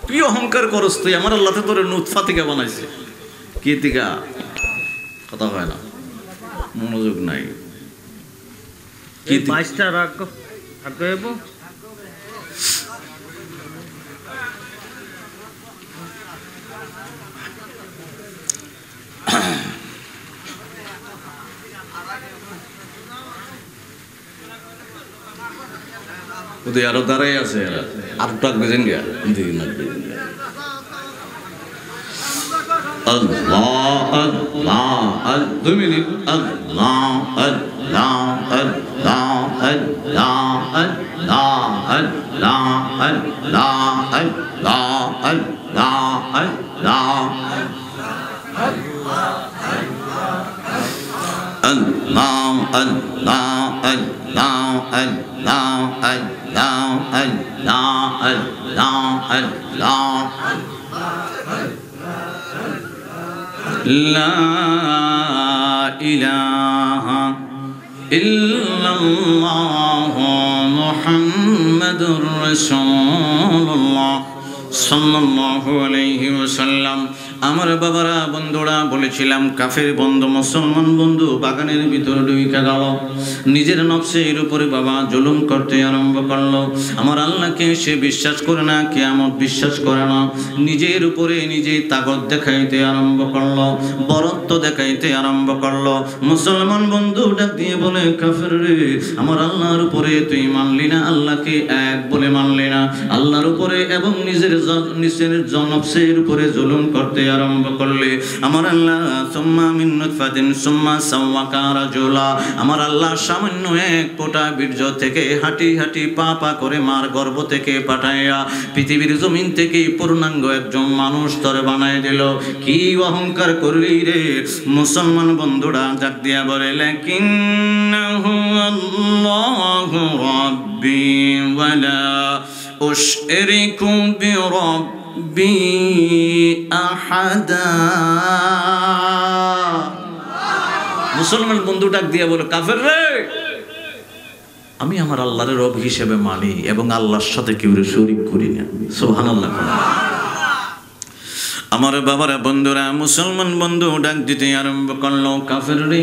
তুই অহংকার করস, তুই আমার আল্লাহ তো তোরে নুতফা থেকে বানাইছে। কি থেকে কথা হয় না, মনোযোগ নাই। কি 22টা রাগ হইব। ওদের আরো দাঁড়াই আছে, আর টাক বেজেন গিয়া আল্লাহ আল্লাহ 2 মিনিট আল্লাহ আল্লাহ আল্লাহ আল্লাহ আল্লাহ আল্লাহ আল্লাহ আল্লাহ আল্লাহ আল্লাহ Allah Allah Allah Allah Allah Allah Allah Allah La ilaha illallah Muhammadur Rasulullah sallallahu alayhi wa sallam। আমার বাবারা বন্ধুরা বলেছিলাম, কাফের বন্ধু মুসলমান বন্ধু বাগানের ভিতরে ঢুকে গেল, নিজের নফসের উপরে বাবা জুলুম করতে আরম্ভ করলো। আমার আল্লাহকে সে বিশ্বাস করে না, কিয়ামত বিশ্বাস করে না, নিজের উপরে নিজেই তাকত দেখাইতে আরম্ভ করলো, বরত্ব দেখাইতে আরম্ভ করলো। মুসলমান বন্ধু ডাক দিয়ে বলে, কাফের রে, আমার আল্লাহর উপরে তুই মানলি না, আল্লাহকে এক বলে মানলি না, আল্লাহর উপরে এবং নিজের নফসের উপরে জুলুম করতে আরম্ভ করলে। আমার আল্লাহ সুম্মা মিন নুতফাতিন সুম্মা সাওয়াকা রাজুলা, আমার আল্লাহ সামান্য এক ফোঁটা বীর্য থেকে হাঁটি হাঁটি পা পা করে মার গর্ভ থেকে পাঠাইয়া পৃথিবীর জমিন থেকে পূর্ণাঙ্গ একজন মানুষ তরে বানায় দিল। কি অহংকার করলি রে! মুসলমান বন্ধুরা ডাক দিয়া বলে, লাকিন্নাহু আল্লাহু রাব্বি ওয়ালা উশরিকু বিরাব্বি আহাদা। মুসলমান বন্ধু ডাক দিয়া বলে, কাফের রে, আমি আমার আল্লাহর রব হিসেবে মানি এবং আল্লাহর সাথে কেউ শরীক করি না। সুবহানাল্লাহ। আমার বাবারা বন্ধুরা মুসলমান বন্ধু ডাক দিতে আরম্ভ করলো, কাফের রে,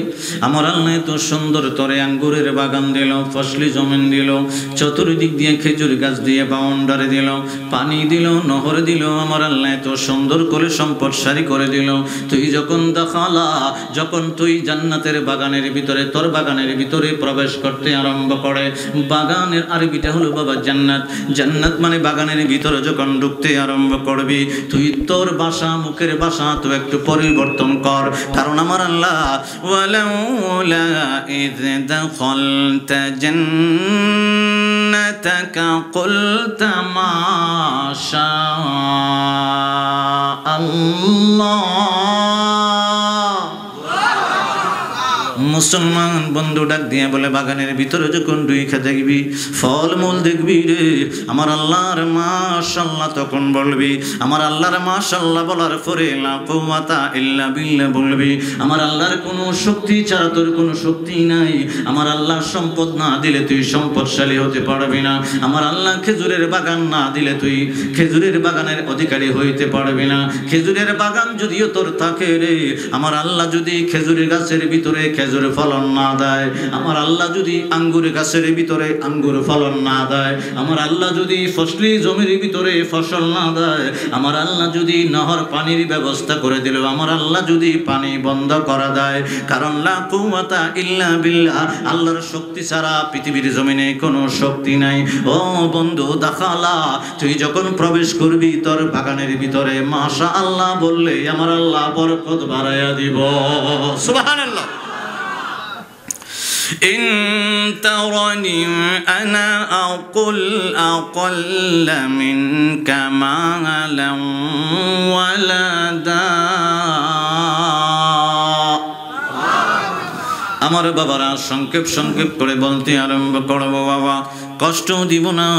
আমার আল্লাহ এত সুন্দর তরে আঙ্গুরের বাগান দিল, ফসলি জমিন দিল, চতুর্দিক দিয়ে খেজুর গাছ দিয়ে বাউন্ডারি দিল, পানি দিল, নহর দিল, আমার আল্লাহ এত সুন্দর করে সম্পদ সারি করে দিল। তুই যখন দেখালা, যখন তুই জান্নাতের বাগানের ভিতরে, তোর বাগানের ভিতরে প্রবেশ করতে আরম্ভ করে, বাগানের আরবিটা হলো বাবা জান্নাত, জান্নাত মানে বাগানের ভিতরে যখন ঢুকতে আরম্ভ করবি, তুই তোর মুখের ভাষা তো একটু পরিবর্তন কর। কারণ আমার আল্লাহ ওয়ালাউলা ইয দাখালতা জান্নাতাকা কুলতা মা শা আল্লাহ। মুসলমান বন্ধু ডাক দিয়ে বলে, বাগানের ভিতরে যখন ঢুইখা দেখবি, ফলমূল দেখবি রে, আমার আল্লাহর মাশাআল্লাহ তখন বলবি, আমার আল্লাহর মাশাআল্লাহ বলার পরে লা কুওয়াতা ইল্লা বিল্লাহ বলবি। আমার আল্লাহর কোনো শক্তি ছাড়া তোর কোনো শক্তি নাই। আমার আল্লাহ সম্পদ না দিলে তুই সম্পদশালী হতে পারবি না। আমার আল্লাহ খেজুরের বাগান না দিলে তুই খেজুরের বাগানের অধিকারী হইতে পারবি না। খেজুরের বাগান যদিও তোর থাকে রে, আমার আল্লাহ যদি খেজুরের গাছের ভিতরে খেজুর ফলন না দেয়, আমার আল্লাহ যদি আঙ্গুর গাছের ভিতরে আঙ্গুর ফলন না দেয়, আমার আল্লাহ যদি ফসলি জমির ভিতরে ফসল না দেয়, আমার আল্লাহ যদি নহর পানির ব্যবস্থা করে দিল, আমার আল্লাহ যদি পানি বন্ধ করা দেয়, কারণ লা কুওয়াতা ইল্লা বিল্লাহ, আল্লাহর শক্তি ছাড়া পৃথিবীর জমিনে কোনো শক্তি নাই। ও বন্ধু দাখালা, তুই যখন প্রবেশ করবি তোর বাগানের ভিতরে মাশাআল্লাহ বললে আমার আল্লাহ বরকত বাড়াইয়া দিব। সুবহানাল্লাহ। إن ترني أنا أقل أقل منك مالا ولدا। আমার বাবারা সংক্ষেপ সংক্ষেপ করে বলতে আরম্ভ করবো, বাবা কষ্ট দিব না।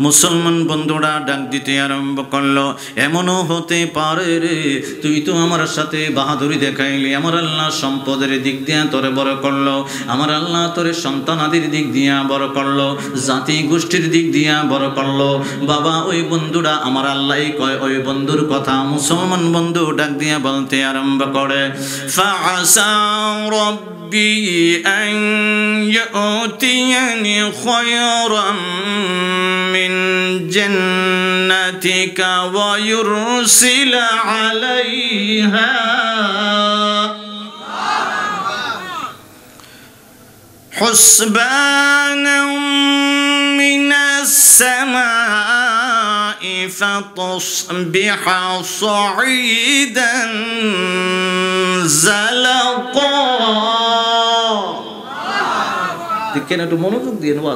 মুসলমান বন্ধুরা ডাক দিতে আরম্ভ করলো, এমনও হতে পারে রে তুই তো আমার সাথে বাহাদুরি দেখাইলি, আমার আল্লাহ সম্পদের দিক দিয়ে তোরে বড় করলো, আমার আল্লাহ তোরে সন্তানাদির দিক দিয়া বড় করলো, জাতি গোষ্ঠীর দিক দিয়া বড় করলো। বাবা ওই বন্ধুরা আমার আল্লাহ কয় ওই বন্ধুর কথা। মুসলমান বন্ধু ডাক দিয়া বলতে আরম্ভ করে, فعسى ربي أن يؤتيني خيرا من جنتك ويرسل عليها حسبانا من السماء فتصبح صعيدا زلقا। কেন একটু মনোযোগ দিয়ে নেওয়া।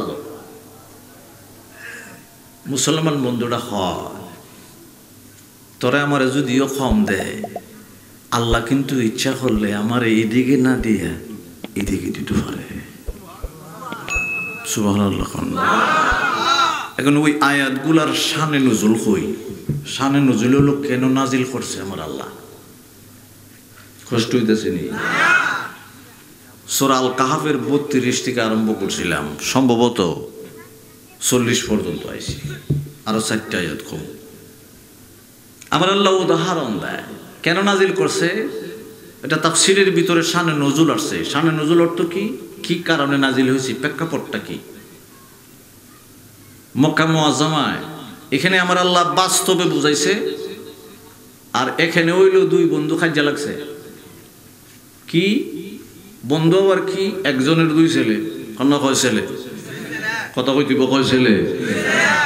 মুসলমান বন্ধুরা হয় তোরা আমার যদিও কম দেয়, আল্লাহ কিন্তু ইচ্ছা করলে আমার এইদিকে না দিয়ে এদিকে দিতে পারে। সুবহানাল্লাহ। এখন ওই আয়াতগুলার শানে নজুল কই, শানে নজুল হলো কেন নাজিল করছে আমার আল্লাহ, কষ্ট হইতেছে নি? সূরা আল কাহাফের 32 থেকে আরম্ভ করছিলাম, সম্ভবত 40 পর্যন্ত আইছি, আরো 4টা আয়াত কম। আমার আল্লাহ উদাহরণ দেয় কেন নাজিল করছে। এটা তাফসীরের ভিতরে শানে নজুল আসছে। শানে নজুল অর্থ কি, কি কারণে নাজিল হয়েছে, প্রেক্ষাপটটা কি। মক্কা মুআজ্জামায় এখানে আমার আল্লাহ বাস্তবে বুঝাইছে, আর এখানে হইল দুই বন্ধু খাইজা লাগছে। কি বন্ধু আর কি, একজনের দুই ছেলে, কন্যা কয় ছেলে, কথা কই দিব কয় ছেলে,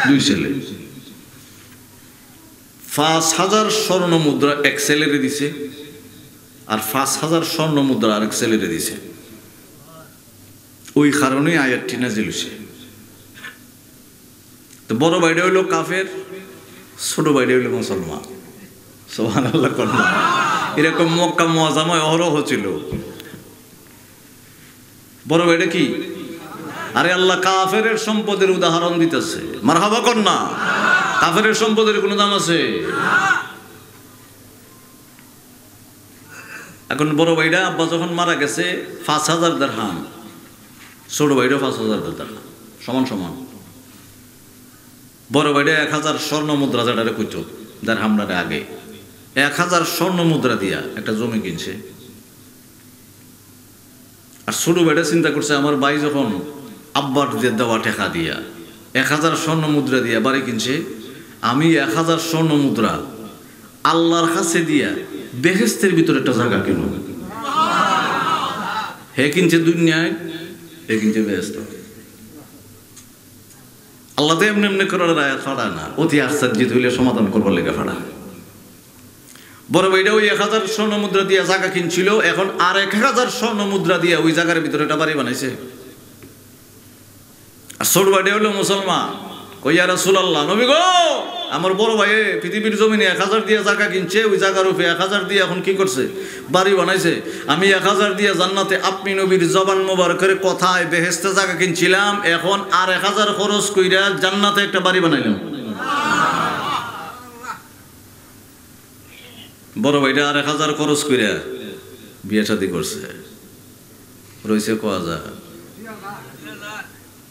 দুই ছেলে। 5000 স্বর্ণ মুদ্রা এক ছেলেরে দিছে, আর 5000 স্বর্ণ মুদ্রা আরেক ছেলেরে দিছে। ওই কারণে আয়াতটি নাজিল হইছে। তো বড় ভাইটা হইল কাফের, ছোট ভাইটা হইল মুসলমান। সুবহানাল্লাহ। কন্যা এরকম মক্কা মুআজ্জামায় অহরহ ছিল। বড় ভাইটা কি, আরে আল্লাহ কাফের সম্পদের উদাহরণ দিতেছে। মারহাবা কন্যা। কাফের সম্পদের কোনো দাম আছে? এখন বড় ভাইটা আব্বা যখন মারা গেছে 5000 দিরহাম, ছোট ভাইটা 5000 দিরহাম, সমান সমান। বড় ভাইটা 1000 স্বর্ণ মুদ্রা, যেটা কইত দিরহামটারে আগে 1000 স্বর্ণ মুদ্রা দিয়া একটা জমি কিনছে। আর ছোট ভাইটা চিন্তা করছে আমার ভাই যখন আব্বার দেওয়া টাকা দিয়া 1000 স্বর্ণ মুদ্রা দিয়া বাড়ি কিনছে, আমি 1000 স্বর্ণ মুদ্রা আল্লাহর কাছে দিয়া বেহেশতের ভিতরে একটা জায়গা কিনব। হে কিনছে দুনিয়ায়, হে কিনছে বেহেশত। আল্লাহ তো এমনি এমনি করার আয়াত ফাড়ায় না, অতি আশ্চর্য হইলে সমাধান করবার লেগে ফাড়ায়। বড় ভাইটা ওই 1000 স্বর্ণ মুদ্রা দিয়া জায়গা কিনছিল, এখন আর 1000 স্বর্ণ মুদ্রা দিয়া ওই জায়গার ভিতরে একটা বাড়ি বানাইছে। আর ছোট ভাইটা হলো মুসলমান, কইয়া রাসূলুল্লাহ, নবী গো আমার বড় ভাই পৃথিবীর জমিনে 1000 দিয়ে জায়গা কিনছে, ওই জায়গার উপরে 1000 দিয়ে এখন কি করছে, বাড়ি বানাইছে। আমি 1000 দিয়ে জান্নাতে আপনি নবীর জবান মোবারকের কথায় বেহেশতে জায়গা কিনছিলাম, এখন আর 1000 খরচ কইরা জান্নাতে একটা বাড়ি বানাইলাম। বড় ভাইটা আর 1000 খরচ কইরা বিয়ে শাদী করছে, রইছে কোয়া যায়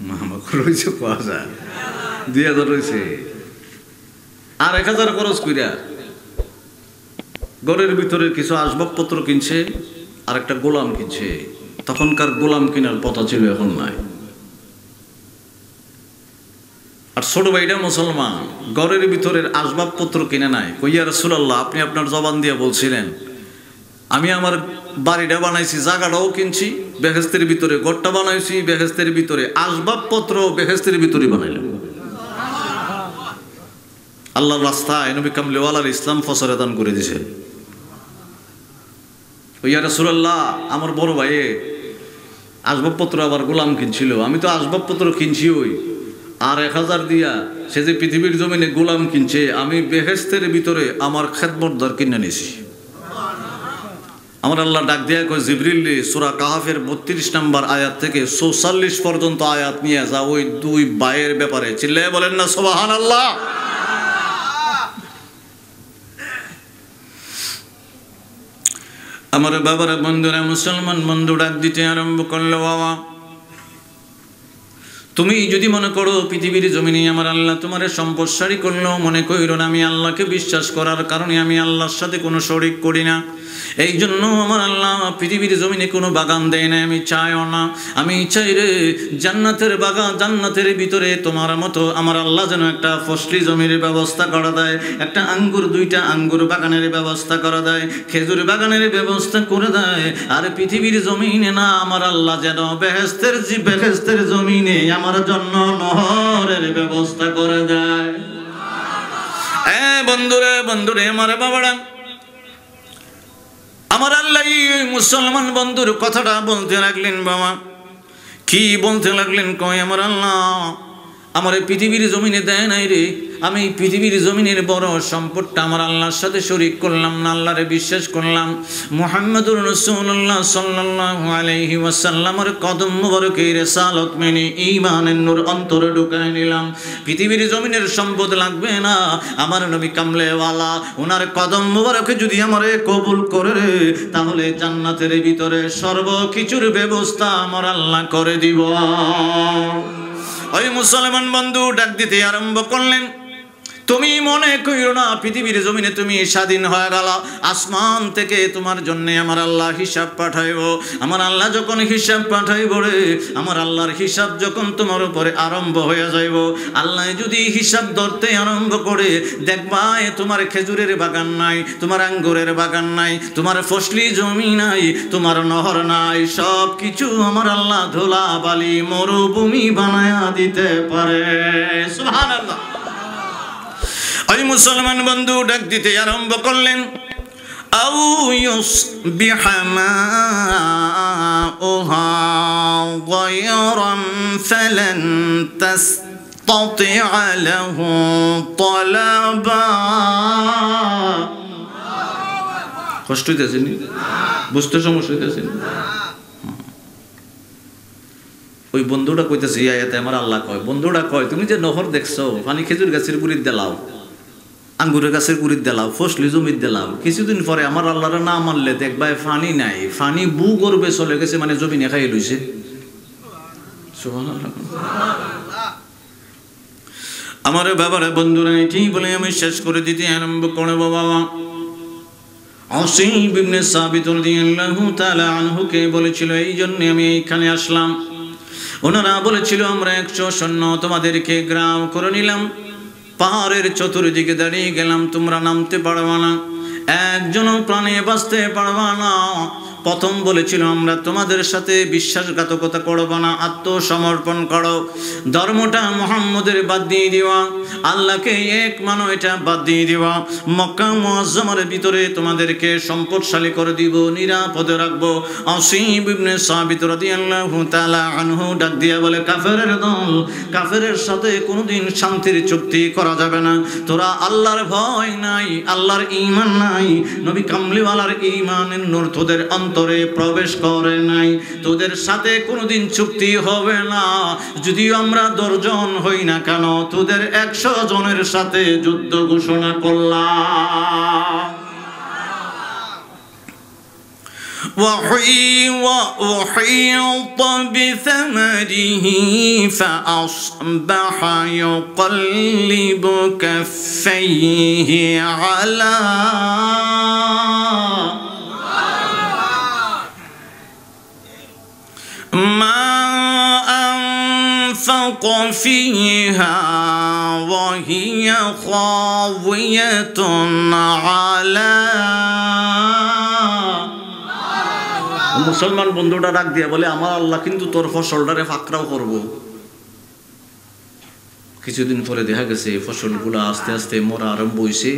মামা, রইছে কোয়া যায় 2000 রইছে। আর 1000 খরচ কইরা ঘরের ভিতরে কিছু আসবাবপত্র কিনছে, আর একটা গোলাম কিনছে, তখনকার গোলাম কেনার পথা ছিল, এখন নাই। আর ছোট ভাইটা মুসলমান, ঘরের ভিতরের আসবাবপত্র কিনে নাই। কইয়া রাসূলুল্লাহ, আপনি আপনার জবান দিয়ে বলছিলেন আমি আমার বাড়িটা বানাইছি, জায়গাটাও কিনছি বেহেশতের ভিতরে, ঘরটা বানাইছি বেহেশতের ভিতরে, আসবাবপত্র বেহেশতের ভিতরে বানাইলাম। আল্লাহর রাস্তায় নবী কামলিওয়ালার ইসলাম ফসরে দান করে দিছে। ইয়া রাসূলুল্লাহ, আমার বড় ভাই আসবাবপত্র আবার গোলাম কিনছিল, আমি তো আসবাবপত্র কিনছি ওই আর 1000 দিয়া, সে যে পৃথিবীর জমিনে গোলাম কিনছে, আমি বেহেশতের ভিতরে আমার খেদমতদার কিনে নিছি। আমার আল্লাহ ডাক দিয়া কয়, জিবরিল সূরা কাহাফের 32 নম্বর আয়াত থেকে 44 পর্যন্ত আয়াত নিয়ে যা ওই দুই ভাইয়ের ব্যাপারে। চিল্লায়ে বলেন না সুবহানাল্লাহ। আমার বাবারা, বন্ধুরা, মুসলমান বন্ধু ডাক দিতে আরম্ভ করলো, বাবা তুমি যদি মনে করো পৃথিবীর জমিনে আমার আল্লাহ তোমার সম্পদশালী করলো, মনে কইরো না আমি আল্লাহকে বিশ্বাস করার কারণে আমি আল্লাহর সাথে কোনো শরিক করি না, এই জন্য আমার আল্লাহ পৃথিবীর জমিনে কোনো বাগান দেয় না, আমি চাইও না। আমি চাই রে জান্নাতের বাগান, জান্নাতের ভিতরে তোমার মতো আমার আল্লাহ যেন একটা ফসলি জমির ব্যবস্থা করা দেয়, একটা আঙ্গুর 2টা আঙ্গুর বাগানের ব্যবস্থা করা দেয়, খেজুর বাগানের ব্যবস্থা করে দেয়। আর পৃথিবীর জমিনে না, আমার আল্লাহ যেন বেহেশতের জমিনে আমার জন্য নহরের ব্যবস্থা করে দেয়। বন্ধুরে আমার বাবারা, আমার আল্লাহ মুসলমান বন্ধুর কথাটা বলতে লাগলেন। বাবা কি বলতে লাগলেন? কয় আমার আল্লাহ আমার পৃথিবীর জমিনে দেয় নাই রে, আমি পৃথিবীর জমিনের বড় সম্পদটা আমার আল্লাহর সাথে শরীক করলাম না, আল্লাহরে বিশ্বাস করলাম, মুহাম্মদুর রাসূলুল্লাহ সাল্লাল্লাহু আলাইহি ওয়াসাল্লামের কদম মুবারকের রিসালাত মেনে ঈমানের নূর অন্তরে ঢুকায় নিলাম। পৃথিবীর জমিনের সম্পদ লাগবে না, আমার নবী কামলেওয়ালা ওনার কদম মুবারকে যদি আমারে কবুল করে রে, তাহলে জান্নাতের ভিতরে সর্বকিছুর ব্যবস্থা আমার আল্লাহ করে দিব। ওই মুসলমান বন্ধু ডাক দিতে আরম্ভ করলেন, তুমি মনে কইরো না পৃথিবীর জমিনে তুমি স্বাধীন হয়ে গেল, আসমান থেকে তোমার জন্য আমার আল্লাহ হিসাব পাঠাইব। আমার আল্লাহ যখন হিসাব পাঠাইব রে, আমার আল্লাহর হিসাব যখন তোমার উপরে আরম্ভ হয়ে যাইব, আল্লাহ যদি হিসাব ধরতে আরম্ভ করে, দেখবা তোমার খেজুরের বাগান নাই, তোমার আঙ্গুরের বাগান নাই, তোমার ফসলি জমি নাই, তোমার নহর নাই, সব কিছু আমার আল্লাহ ধুলা বালি মরুভূমি বানায়া দিতে পারে। সুবহানাল্লাহ। ওই মুসলমান বন্ধু ডাক দিতে আরম্ভ করলেন, আউ ইউসবিহা মাউহা গায়রান ফালান তাসতাতিআ লাহু তালাবা। কষ্ট হইতেছে নি? বুঝতে সমস্যা হইতেছে? ওই বন্ধুটা কইতেছে, এই আয়াতে আমার আল্লাহ কয়, বন্ধুটা কয় তুমি যে নহর দেখছো, পানি খেজুর গাছের গুড়ির দেলাও, আঙ্গুরের গাছের গুড়ির দেলাও, ফসলি জমির দেলাও, কিছুদিন পরে আমার আল্লাহর না মানলে দেখবা ফানি নাই, ফানি বু করবে চলে গেছে, মানে জমিনে খাই লইছে। আমার বাবারা, বন্ধুরা, এটি বলে আমি শেষ করে দিতে আরম্ভ করব। বাবা আসিম ইবনে সাবিত রাদিয়াল্লাহু তাআলা আনহুকে বলেছিল, এই জন্য আমি এইখানে আসলাম। ওনারা বলেছিল আমরা 100 সৈন্য তোমাদেরকে গ্রাম করে নিলাম, পাহাড়ের চতুর্দিকে দাঁড়িয়ে গেলাম, তোমরা নামতে পারবা না, একজনও প্রাণে বাঁচতে পারবা না। প্রথম বলেছিল আমরা তোমাদের সাথে বিশ্বাসঘাতকতা করব না, আত্মসমর্পণ করো, ধর্মটা মুহাম্মদের বাদ দিয়ে দিওয়া, আল্লাহকে এক মানো এটা বাদ দিয়ে দিওয়া, মক্কা মুআজ্জামের ভিতরে তোমাদেরকে সম্পদশালী করে দিব, নিরাপদে রাখবো। আসিম ইবনে সাবিত রাদিয়াল্লাহু তাআলা আনহু ডাক দিয়া বলে, কাফেরের দল, কাফেরের সাথে কোনোদিন শান্তির চুক্তি করা যাবে না। তোরা আল্লাহর ভয় নাই, আল্লাহর ঈমান নাই, নবী কামলিওয়ালার ঈমানের নূর তোদের অন্তরে প্রবেশ করে নাই, তোদের সাথে কোনোদিন চুক্তি হবে না। যদিও আমরা 10 জন হই না কেন, তোদের 100 জনের সাথে যুদ্ধ ঘোষণা করলাম। وَأُحِيطَ بِثَمَرِهِ فَأَصْبَحَ يُقَلِّبُ كَفَّيْهِ عَلَى ما أنفق فيها وهي خاوية على মুসলমান বন্ধুটা ডাক দিয়ে বলে আমার আল্লাহ কিন্তু তোর ফসলটারে ফাকরাও করব। কিছুদিন পরে দেখা গেছে ফসলগুলো আস্তে আস্তে মরা আরম্ভ হয়েছে,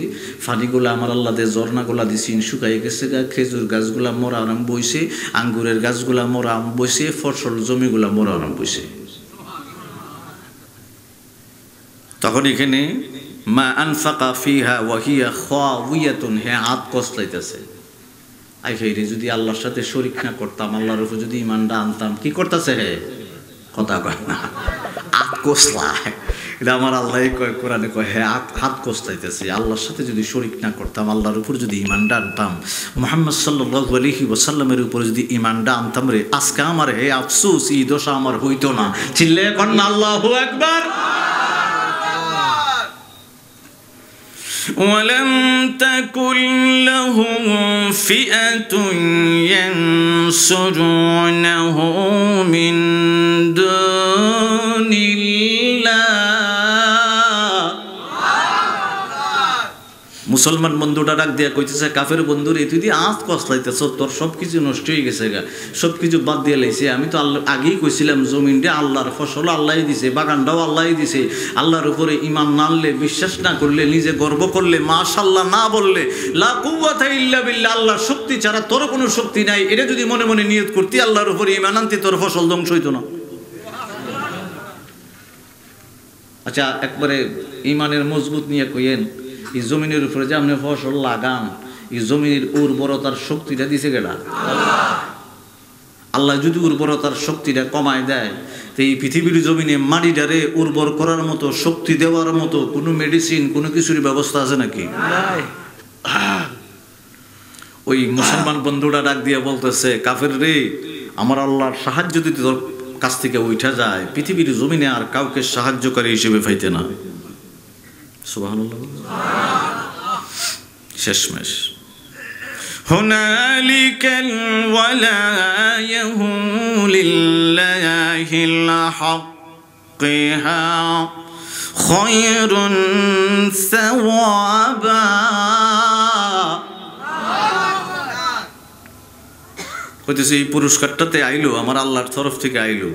ফানিগুলো আমার আল্লাহ দিয়ে ঝর্ণাগুলা দিছি শুকাই গেছে, খেজুর গাছগুলা মরা আরম্ভ হয়েছে, আঙ্গুরের গাছগুলা মরা আরম্ভ হয়েছে, ফসল জমিগুলা মরা আরম্ভ হয়েছে। তখন এখানে মা আনফাকা ফিহা ওয়া হিয়া খাওয়িয়াতুন, হে হাত কসলাইতেছে। আই ফেরে যদি আল্লাহর সাথে শরীক না করতাম, আল্লাহর উপর যদি ঈমানটা আনতাম, কি করতেছে হে কথা কয় না, হাত কসলায়। এটা আমার আল্লাহ কয়, কোরআনে কয় হে হাত কসলাইতেছে। আল্লাহর সাথে যদি শরীক না করতাম, আল্লাহর উপর যদি ঈমানটা আনতাম, মুহাম্মদ সাল্লাল্লাহু আলাইহি ওয়াসাল্লামের উপর যদি ঈমানটা আনতাম রে, আজকে আমার হে আফসোস, এই দশা আমার হইতো না। চিল্লে এখন আল্লাহু আকবার। ولم تكن لهم فئة ينصرونه من دون الله। মুসলমান বন্ধুটা ডাক দিয়া কইতেছে, কাফের বন্ধুরে তুই দিয়ে আজ কসলাইতেছ, তোর সব কিছু নষ্ট হয়ে গেছে গা, সব কিছু বাদ দিয়ে লাইছে। আমি তো আল্লাহ আগেই কইছিলাম জমিনটা আল্লাহর, ফসল আল্লাহই দিছে, বাগানটাও আল্লাহই দিছে। আল্লাহর উপরে ঈমান না আনলে, বিশ্বাস না করলে, নিজে গর্ব করলে, মাশাআল্লাহ না বললে, লা কুওয়াতা ইল্লা বিল্লাহ, আল্লাহর শক্তি ছাড়া তোর কোনো শক্তি নাই, এটা যদি মনে মনে নিয়ত করতি, আল্লাহর উপরে ঈমান আনতি, তোর ফসল ধ্বংস হইতো না। আচ্ছা, একবারে ঈমানের মজবুত নিয়ে কইেন, এই জমিনের উপরে যে আপনি ফসল লাগান, এই জমির উর্বরতার শক্তিটা দিছে গেলা আল্লাহ। যদি উর্বরতার শক্তিটা কমায় দেয়, তো এই পৃথিবীর জমিনে মাটিটারে উর্বর করার মতো, শক্তি দেওয়ার মতো কোনো মেডিসিন, কোনো কিছুর ব্যবস্থা আছে নাকি? ওই মুসলমান বন্ধুরা ডাক দিয়ে বলতেছে, কাফের রে, আমার আল্লাহর সাহায্য যদি তোর কাছ থেকে উঠা যায়, পৃথিবীর জমিনে আর কাউকে সাহায্যকারী হিসেবে পাইতে না। সুবহানাল্লাহ। শেষমেশ হুনালিকাল ওয়ালায়ু লিল্লাহিল হাক্কিহা খায়রুন সাওয়াবা। কইতেছে এই পুরস্কারটাতে আইলো আমার আল্লাহর তরফ থেকে আইলো,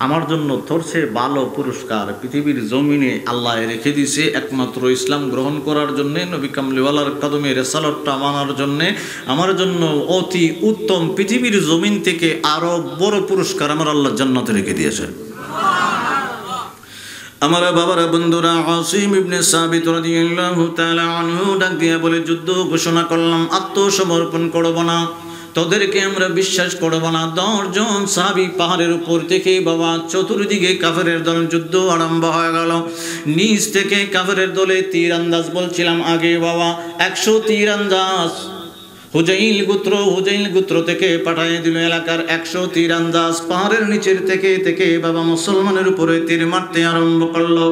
আমার জন্য তোর চেয়ে ভালো পুরস্কার পৃথিবীর জমিনে আল্লাহ রেখে দিয়েছে, একমাত্র ইসলাম গ্রহণ করার জন্যে, নবী কামলিওয়ালার কদমে রেসালাতটা মানার জন্যে। আমার জন্য অতি উত্তম পৃথিবীর জমিন থেকে আরো বড় পুরস্কার আমার আল্লাহ জান্নাতে রেখে দিয়েছে। আমার বাবারা, বন্ধুরা, আসিম ইবনে সাবিত রাদিয়াল্লাহু তাআলা আনহু ডাক দিয়ে বলে, যুদ্ধ ঘোষণা করলাম, আত্মসমর্পণ করব না, তোদেরকে আমরা বিশ্বাস করব না। 10 জন সাহাবী পাহাড়ের উপর থেকে বাবা, চতুর্দিকে কাফেরের দল, যুদ্ধ আরম্ভ হয়ে গেল। নিচ থেকে কাফেরের দলে তীর আন্দাজ বলছিলাম আগে বাবা, 100 তীর আন্দাজ হুজাইল গোত্র থেকে পাঠিয়ে দিল এলাকার 100 তীর আন্দাজ। পাহাড়ের নিচের থেকে বাবা মুসলমানের উপরে তীর মারতে আরম্ভ করলো।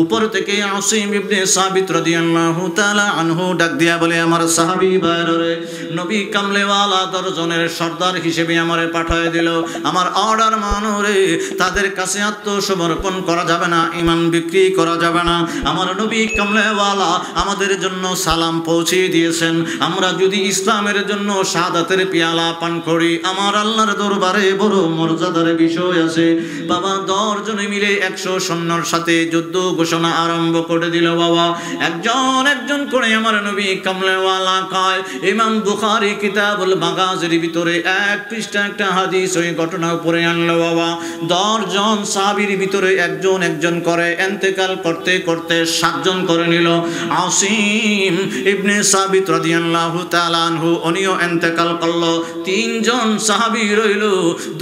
উপর থেকে আসিম ইবনে সাবিত রাদিয়াল্লাহু তাআলা আনহু ডাক দিয়া বলে, আমার সাহাবী ভাইরে, নবী কামলেওয়ালা 10 জনের সর্দার হিসেবে আমারে পাঠিয়ে দিল। আমার অর্ডার মানো রে, তাদের কাছে আত্মসমর্পণ করা যাবে না, ঈমান বিক্রি করা যাবে না। আমার নবী কামলেওয়ালা আমাদের জন্য সালাম পৌঁছে দিয়েছেন। আমরা যদি ইসলামের জন্য শাহাদাতের পেয়ালা পান করি, আমার আল্লাহর দরবারে বড় মর্যাদার বিষয় আছে। বাবা 10 জনে মিলে 100 সৈন্যর সাথে যুদ্ধ ঘোষণা আরম্ভ করে দিল। বাবা একজন করে আমার নবী কামলেওয়ালা কয়, ইমাম বুখারী কিতাবুল মাগাজির ভিতরে 1 পৃষ্ঠা একটা হাদিস ওই ঘটনা উপরে আনলো। বাবা 10 জন সাহাবীর ভিতরে একজন করে ইন্তেকাল করতে 7 জন করে নিল। আসিম ইবনে সাবিত রাদিয়াল্লাহু তাআলা আনহু উনিও ইন্তেকাল করলো। 3 জন সাহাবী রইল।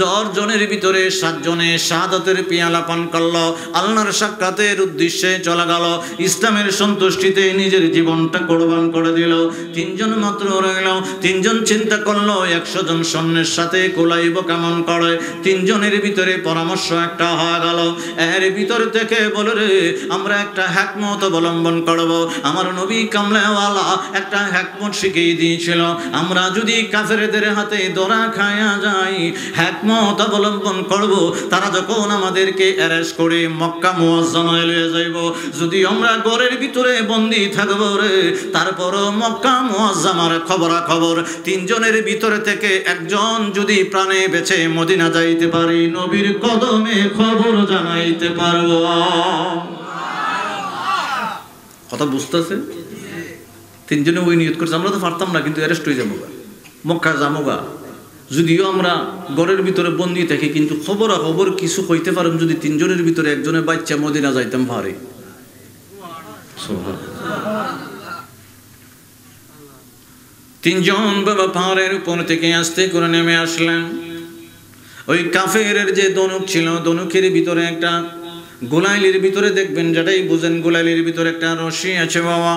10 জনের ভিতরে 7 জনে শাহাদাতের পেয়ালা পান করলো, আল্লাহর সাক্ষাতের উদ্দেশ্যে চলে গেল, ইসলামের সন্তুষ্টিতে নিজের জীবনটা কোরবান করে দিল। 3 জন মাত্র রইল। 3 জন চিন্তা করলো 100 জন সৈন্যের সাথে কোলাইব কেমন করে। 3 জনের ভিতরে পরামর্শ একটা হয়ে গেল। এর ভিতর থেকে বলে, রে আমরা একটা হিকমত অবলম্বন করব। আমার নবী কামলেওয়ালা একটা হিকমত শিখিয়ে দিয়েছিল। আমরা যদি কাফেরদের হাতে ধরা খায়া যাই, হিকমত অবলম্বন করব, তারা যখন আমাদেরকে অ্যারেস্ট করে মক্কা মুআজ্জামায় লয়ে যাইব, যদি আমরা ঘরের ভিতরে বন্দী থাকব রে, তারপরও মক্কা মুআজ্জামার খবরাখবর তিনজনের ভিতরে থেকে একজন যদি প্রাণে বেঁচে মদিনা যাইতে পারি, নবীর কদমে খবর জানাইতে পারব। কথা বুঝতেছে? তিনজনে ওই নিয়ত করছে, আমরা তো পারতাম না, কিন্তু অ্যারেস্ট হয়ে যাবো, মক্কা যামোগা। যদিও আমরা ঘরের ভিতরে বন্দী থাকি, কিন্তু খবর কিছু হইতে পারেন যদি তিনজনের ভিতরে একজনের বাচ্চা মদিনা যাইতাম পারে। তিনজন বাবা পাহাড়ের উপর থেকে আস্তে করে নেমে আসলেন। ওই কাফেরের যে দনুক ছিল, দনুকের ভিতরে একটা গোলাইলির ভিতরে দেখবেন, যেটাই বুঝেন গোলাইলির ভিতরে একটা রশি আছে বাবা,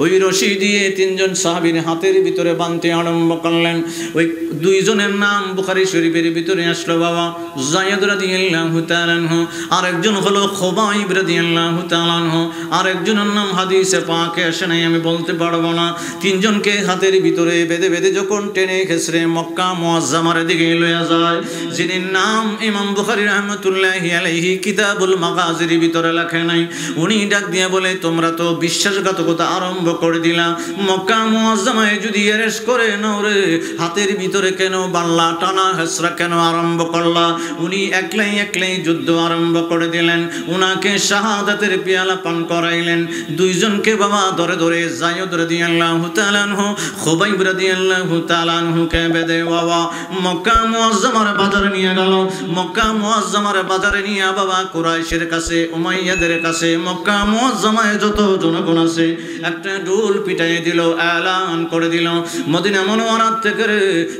ওই রশি দিয়ে তিনজন সাহাবীর হাতের ভিতরে বাঁধতে আরম্ভ করলেন। ওই দুইজনের নাম বুখারী শরীফের ভিতরে আসলো বাবা, যায়েদ রাদিয়াল্লাহু তাআলা আনহু, আর একজন হলো খুবাইব রাদিয়াল্লাহু তাআলা আনহু, আর একজনের নাম হাদিসে পাকে আসে নাই, আমি বলতে পারবো না। তিনজনকে হাতের ভিতরে বেঁধে বেঁধে যখন টেনে খেসরে মক্কা মুআজ্জামার দিকে লয়ে যায়, যিনি নাম ইমাম বুখারী রাহমাতুল্লাহি আলাইহি কিতাবুল মাগাজির ভিতরে লেখা নাই, উনি ডাক দিয়ে বলে, তোমরা তো বিশ্বাসঘাতকতা আরম্ভ করে দিলা, মক্কা মুআজ্জামায় যদি অ্যারেস্ট করে নাও রে, হাতের ভিতরে কেন বাল্লা টানা হেসরা কেন আরম্ভ করলা? উনি একলাই যুদ্ধ আরম্ভ করে দিলেন, উনাকে শাহাদাতের পেয়ালা পান করাইলেন। দুইজনকে বাবা ধরে ধরে যায়েদ রাদিয়াল্লাহু তাআলা আনহু, খুবাইব রাদিয়াল্লাহু তাআলা আনহুকে বেঁধে বাবা মক্কা মুআজ্জামার বাজারে নিয়ে গেল। মক্কা মুআজ্জামার বাজারে নিয়ে বাবা কুরাইশের কাছে, উমাইয়াদের কাছে, মক্কা মুআজ্জামায় যত জনগণ আছে একটা ঢোল পিটাই দিল, এলান করে দিল, মদিনা মুনাওয়ারা থেকে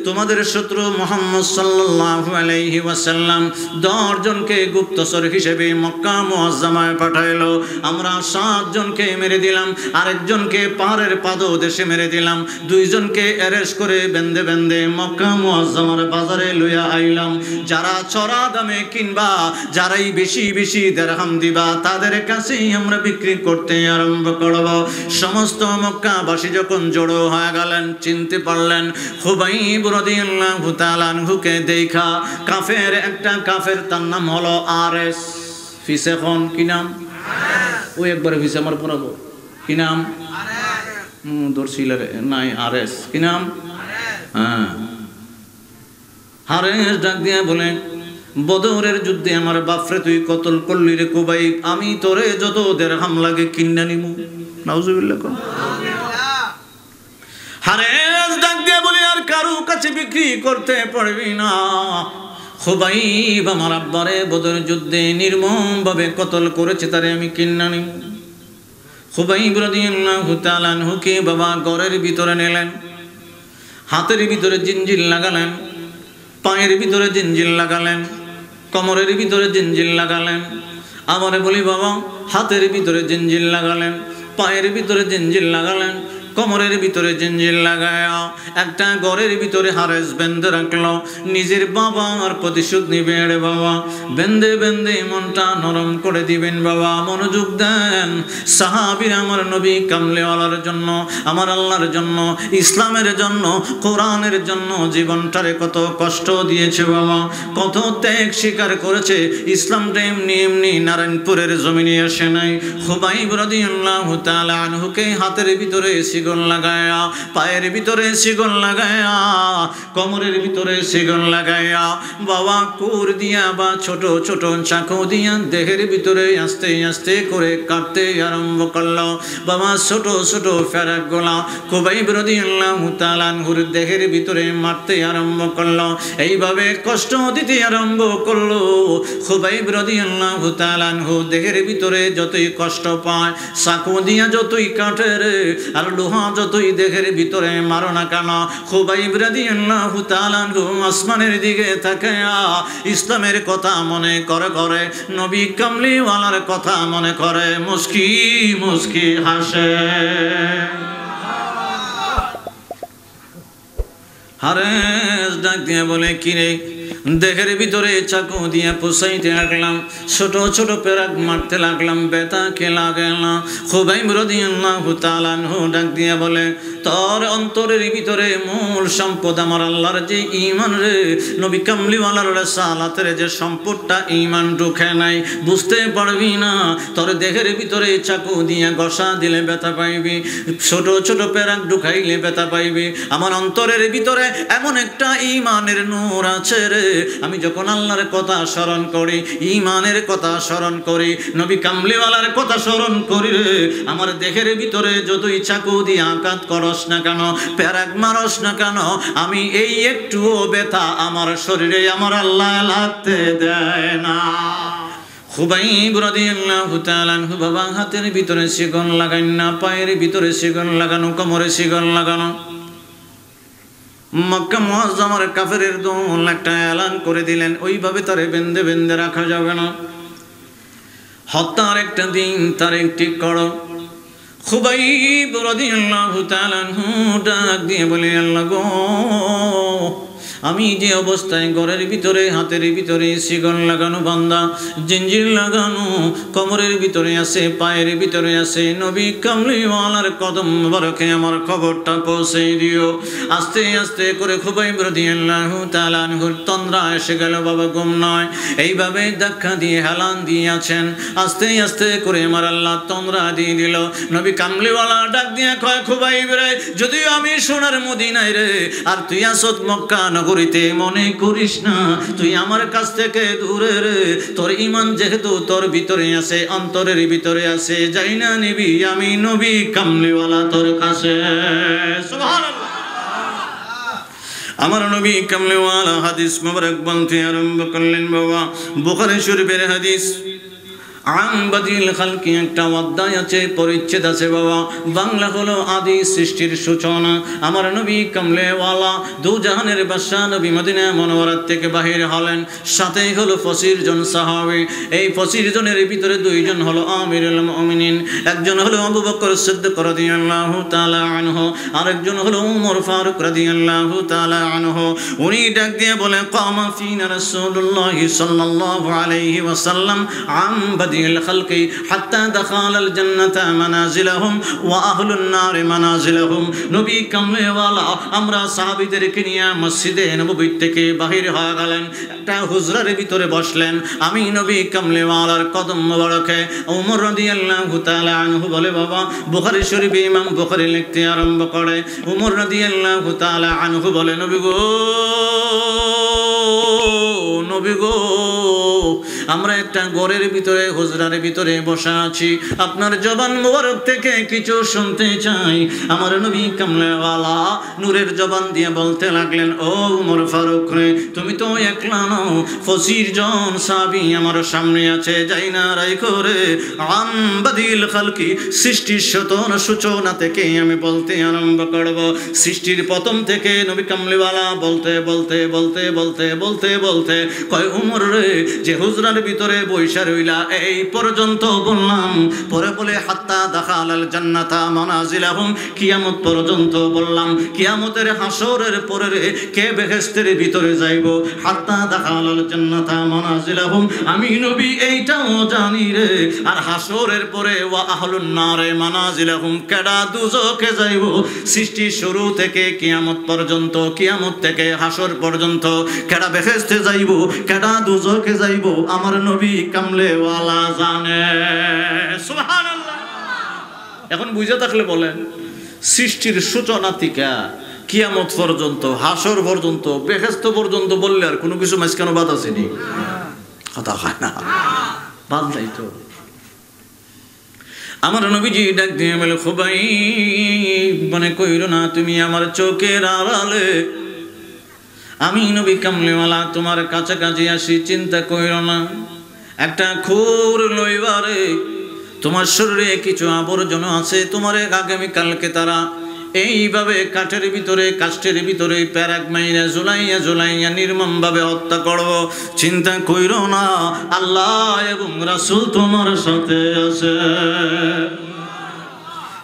তোমাদের শত্রু মুহাম্মদ সাল্লাল্লাহু আলাইহি ওয়াসাল্লাম 10 জনকে গুপ্তচর হিসেবে মক্কা মুআজ্জামায় পাঠাইলো। আমরা 7 জনকে মেরে দিলাম, আরেকজনকে পাহাড়ের পাদদেশে মেরে দিলাম, 2 জনকে অ্যারেস্ট করে বেঁধে বেঁধে মক্কা মুআজ্জামার বাজারে লইয়া আইলাম। যারা চড়া দামে কিনবা, যারাই বেশি বেশি দিরহাম দিবা, তাদের কাছেই আমরা বিক্রি করতে আরম্ভ করব। সমস্ত মক্কাবাসী যখন জড়ো হয়ে গেলেন, চিনতে পারলেন খুবাইব রাদিয়াল্লাহু তাআলা আনহুকে দেখা। কাফের একটা কাফের, তার নাম হলো আরএস। ফিসে খন কি নাম? ওই একবার ফিসে আমার পড়াবো, কি নাম? দর্শিলারে নাই, আরএস কি নাম? হ্যাঁ, আরএস ডাক দিয়ে বলে, বদরের যুদ্ধে আমার বাপরে তুই কতল করলি রে খুবাইব, আমি তোরে যত দিরহাম লাগে কিনা নিমু। নাউজুবিল্লাহ। হারেস ডাক দিয়ে বলি, আর কারো কাছে বিক্রি করতে পারবি না। খুবাইব আমার আব্বারে বদর যুদ্ধে নির্মমভাবে কতল করেছে, তারে আমি কিনা নিমু। খুবাইব রাদিয়াল্লাহু তাআলা আনহুকে বাবা ঘরের ভিতরে নিলেন, হাতের ভিতরে জিঞ্জির লাগালেন, পায়ের ভিতরে জিঞ্জির লাগালেন, কোমরের ভিতরে জিঞ্জির লাগালেন। আমারে বলি বাবা, হাতের ভিতরে জিঞ্জির লাগালেন, পায়ের ভিতরে জিঞ্জির লাগালেন, কোমরের ভিতরে জিঞ্জির লাগায়া একটা ঘরের ভিতরে হারেস বেঁধে রাখলো। নিজের বাবার প্রতিশোধ নিবে রে বাবা, বেঁধে বেঁধে মনটা নরম করে দিবেন বাবা। মনোযোগ দেন, সাহাবীরা আমার নবী কামলেওয়ালার জন্য, আমার আল্লাহর জন্য, ইসলামের জন্য, কোরআনের জন্য জীবনটারে কত কষ্ট দিয়েছে বাবা, কত ত্যাগ স্বীকার করেছে। ইসলামটা এমনি এমনি নারায়ণপুরের জমিনে আসে নাই। খুবাইব রাদিয়াল্লাহু তাআলা আনহুকে হাতের ভিতরে শিকল লাগায়া, পায়ের ভিতরে শিকল লাগায়া, কোমরের ভিতরে শিকল লাগায়া বাবা কুর দিয়া বা ছোট ছোট চাকু দিয়া দেহের ভিতরে আস্তে আস্তে করে কাটতে আরম্ভ করলো বাবা। ছোট ছোট ফেরাক গোলা খুবাইব রাদিয়াল্লাহু তাআলা আনহুর দেহের ভিতরে মারতে আরম্ভ করলো, এইভাবে কষ্ট দিতে আরম্ভ করলো। খুবাইব রাদিয়াল্লাহু তাআলা আনহু দেহের ভিতরে যতই কষ্ট পায়, চাকু দিয়া যতই কাটে রে, আর লোহা যতই দেহের ভিতরে মারো না কেন, খুবাইব রাদিয়াল্লাহু তাআলা আনহু আসমানের দিকে তাকায়া ইসলামের কথা মনে করে করে, নবী কামলিওয়ালার কথা মনে করে, মুস্কি মুস্কি হাসে। হারেস ডাক দিয়ে বলে, কিরে দেহের ভিতরে চাকু দিয়ে পুষাইতে লাগলাম, ছোট ছোট পেরাক মারতে লাগলাম, ব্যথা কে লাগে না। খুবাইব রাদিয়াল্লাহু তাআলা আনহু ডাক দিয়ে বলে, তোর অন্তরের ভিতরে মূল সম্পদ আমার আল্লাহর যে ঈমান রে, নবী কামলিওয়ালার সালাতের যে সম্পদটা ঈমান ঢুকে নাই, বুঝতে পারবি না। তোর দেহের ভিতরে চাকু দিয়ে ঘষা দিলে ব্যথা পাইবি, ছোট ছোট পেরাক ঢুকাইলে ব্যথা পাইবি। আমার অন্তরের ভিতরে এমন একটা ঈমানের নূর আছে রে, আমি যখন আল্লাহর কথা স্মরণ করি, ঈমানের কথা স্মরণ করি, নবী কামলিওয়ালার কথা স্মরণ করি রে, আমার দেহের ভিতরে যতই চাকু দিয়ে আঘাত করস না কেন, পেরাক মারস না কেন, আমি এই একটুও ব্যথা আমার শরীরে আমার আল্লাহ লাগতে দেয় না। খুবাইব রাদিয়াল্লাহু তাআলা আনহু বাবা হাতের ভিতরে শিকল লাগান না, পায়ের ভিতরে শিকল লাগানো, কোমরে শিকল লাগানো। মক্কা মুআজ্জামার কাফেরের দল একটা এলান করে দিলেন, ওইভাবে তারে বেঁধে বেঁধে রাখা যাবে না, হত্যার একটা দিন তারিখ ঠিক করো। খুবাইব রাদিয়াল্লাহু তাআলা আনহু ডাক দিয়ে বলে, আল্লাহ গো, আমি যে অবস্থায় ঘরের ভিতরে হাতের ভিতরে শিকল লাগানো বান্দা, জিঞ্জির লাগানো, কোমরের ভিতরে আছে, পায়ের ভিতরে আছে, নবী কামলিওয়ালার কদম মোবারকে আমার খবরটা পৌঁছে দিও। আস্তে আস্তে করে খুবাইব রাদিয়াল্লাহু তাআলা আনহুর তন্দ্রা এসে গেল, বাবা ঘুম নয়, এইভাবে ধাক্কা দিয়ে হেলান দিয়ে আছেন। আস্তে আস্তে করে আমার আল্লাহ তন্দ্রা দিয়ে দিল। নবী কামলিওয়ালা ডাক দিয়ে কয়, খুবাইব রে, যদিও আমি সোনার মদিনায় রে, আর তুই আসত মক্কা নগরীতে, মনে করিস না তুই আমার কাছ থেকে দূরে রে, তোর ঈমান যেহেতু তোর ভিতরে আছে, অন্তরের ভিতরে আছে, যাই না নিবি আমি নবী কামলিওয়ালা তোর কাছে। সুবহানাল্লাহ। আমার নবী কামলিওয়ালা হাদিস মোবারক বলতে আরম্ভ করলেন, বাবা বুখারী শরীফের হাদিস, আম্বাদিল খালকি একটা অধ্যায় আছে, পরিচ্ছেদ আছে বাবা, বাংলা হলো আদি সৃষ্টির সূচনা। আমার নবী কামলেওয়ালা দু জাহানের বাদশা নবী মদিনা মুনাওয়ারা থেকে বাহির হলেন, সাথেই হলো 25 জন সাহাবী। এই 25 জনের ভিতরে 2 জন হলো আমিরুল মুমিনিন, একজন হলো আবু বকর সিদ্দিক রাদিয়াল্লাহু তাআলা আনহু, আরেকজন হলো উমর ফারুক রাদিয়াল্লাহু তাআলা আনহু। উনি ডাক দিয়ে বলে, কামা ফিনা রাসূলুল্লাহ সাল্লাল্লাহু আলাইহি ওয়াসাল্লাম আম্বাদিল খালকি হাত্তা দাখালাল জান্নাতা মানাজিলাহুম ওয়া আহলুন নার মানাজিলাহুম। নবী কামলেওয়ালা আমরা সাহাবীদেরকে নিয়ে মসজিদে নববী থেকে বাহির হয়ে গেলেন, একটা হুজরার ভিতরে বসলেন। আমি নবী কামলেওয়ালার কদম মোবারকে ওমর রাদিয়াল্লাহু তাআলা আনহু বলে, বাবা বুখারী শরীফে ইমাম বুখারী লিখতে আরম্ভ করে, ওমর রাদিয়াল্লাহু তাআলা আনহু বলে, নবী গো, নবী গো, আমরা একটা ঘরের ভিতরে হুজরার ভিতরে বসা আছি, আপনার জবান মোবারক থেকে কিছু শুনতে চাই। আমার নবী কামলেওয়ালা নূরের জবান দিয়ে বলতে লাগলেন, ও উমর ফারুক রে, তুমি তো একলা নও, 25 জন সাহাবী আমার সামনে আছে, যাই না রাই করে আম্বাদিল খালকি সৃষ্টির সূচনা থেকে আমি বলতে আরম্ভ করব। সৃষ্টির প্রথম থেকে নবী কামলেওয়ালা বলতে বলতে বলতে বলতে বলতে বলতে কয়, উমর রে, যে হুজরার ভিতরে বৈশা রইলা এই পর্যন্ত বললাম, পরে বলে হাত্তা দাখালাল জান্নাতা মানাজিলাহুম, কিয়ামত পর্যন্ত বললাম, কিয়ামতের হাসরের পরে রে কে বেহেশতের ভিতরে যাইব, হাত্তা দাখালাল জান্নাতা মানাজিলাহুম, আমি নবী এইটাও জানি রে। আর হাসরের পরে ওয়া আহলুন নারে মানাজিলাহুম, কেডা দুজকে যাইব। সৃষ্টি শুরু থেকে কিয়ামত পর্যন্ত, কিয়ামত থেকে হাসর পর্যন্ত কেডা বেহেশতে যাইব, কেডা দুজকে যাইব, আমার নবী কামলেওয়ালা জানে। সুবহানাল্লাহ। এখন বুঝে থাকলে বলেন, সৃষ্টির সূচনা থেকে কিয়ামত পর্যন্ত, হাসর পর্যন্ত, বেহেশত পর্যন্ত বললে আর কোনো কিছু মাঝখানে বাদ আসেনি? কথা হয় না, বাদ নাই তো। আমার নবীজি ডাক দিয়ে বলে, খুবাইব মনে কইরো না, তুমি আমার চোখের আড়ালে, আমি নবী কামলিওয়ালা তোমার কাছাকাছি আসি, চিন্তা কইরো না। একটা খুর লইবারে, তোমার শরীরে কিছু আবর্জনা আছে, তোমারে আগামীকালকে তারা এইভাবে কাঠের ভিতরে, কাষ্ঠের ভিতরে প্যারাক মাইরা ঝুলাইয়া ঝুলাইয়া নির্মমভাবে হত্যা করব। চিন্তা কইরো না, আল্লাহ এবং রাসূল তোমার সাথে আছে।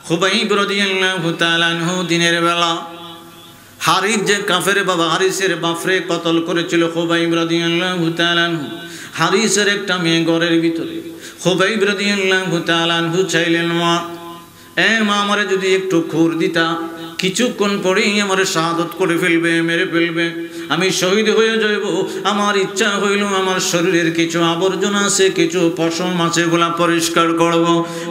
খুবাইব রাদিয়াল্লাহু তাআলা আনহু দিনের বেলা হারিস যে কাফের বাবা, হারিসের বাপরে কতল করেছিল খুবাইব রাদিয়াল্লাহু তাআলা আনহু। হারিসের একটা মেয়ে ঘরের ভিতরে, খুবাইব রাদিয়াল্লাহু তাআলা আনহু চাইলেন, মা, এ মা, আমারে যদি একটু খুর দিতা কিছুক্ষণ পরেই আমার শাহাদত করে ফেলবে, মেরে ফেলবে, আমি শহীদ হয়ে যাইব। আমার ইচ্ছা হইল আমার শরীরের কিছু আবর্জনা আছে, কিছু পশম আছে, এগুলা পরিষ্কার করব।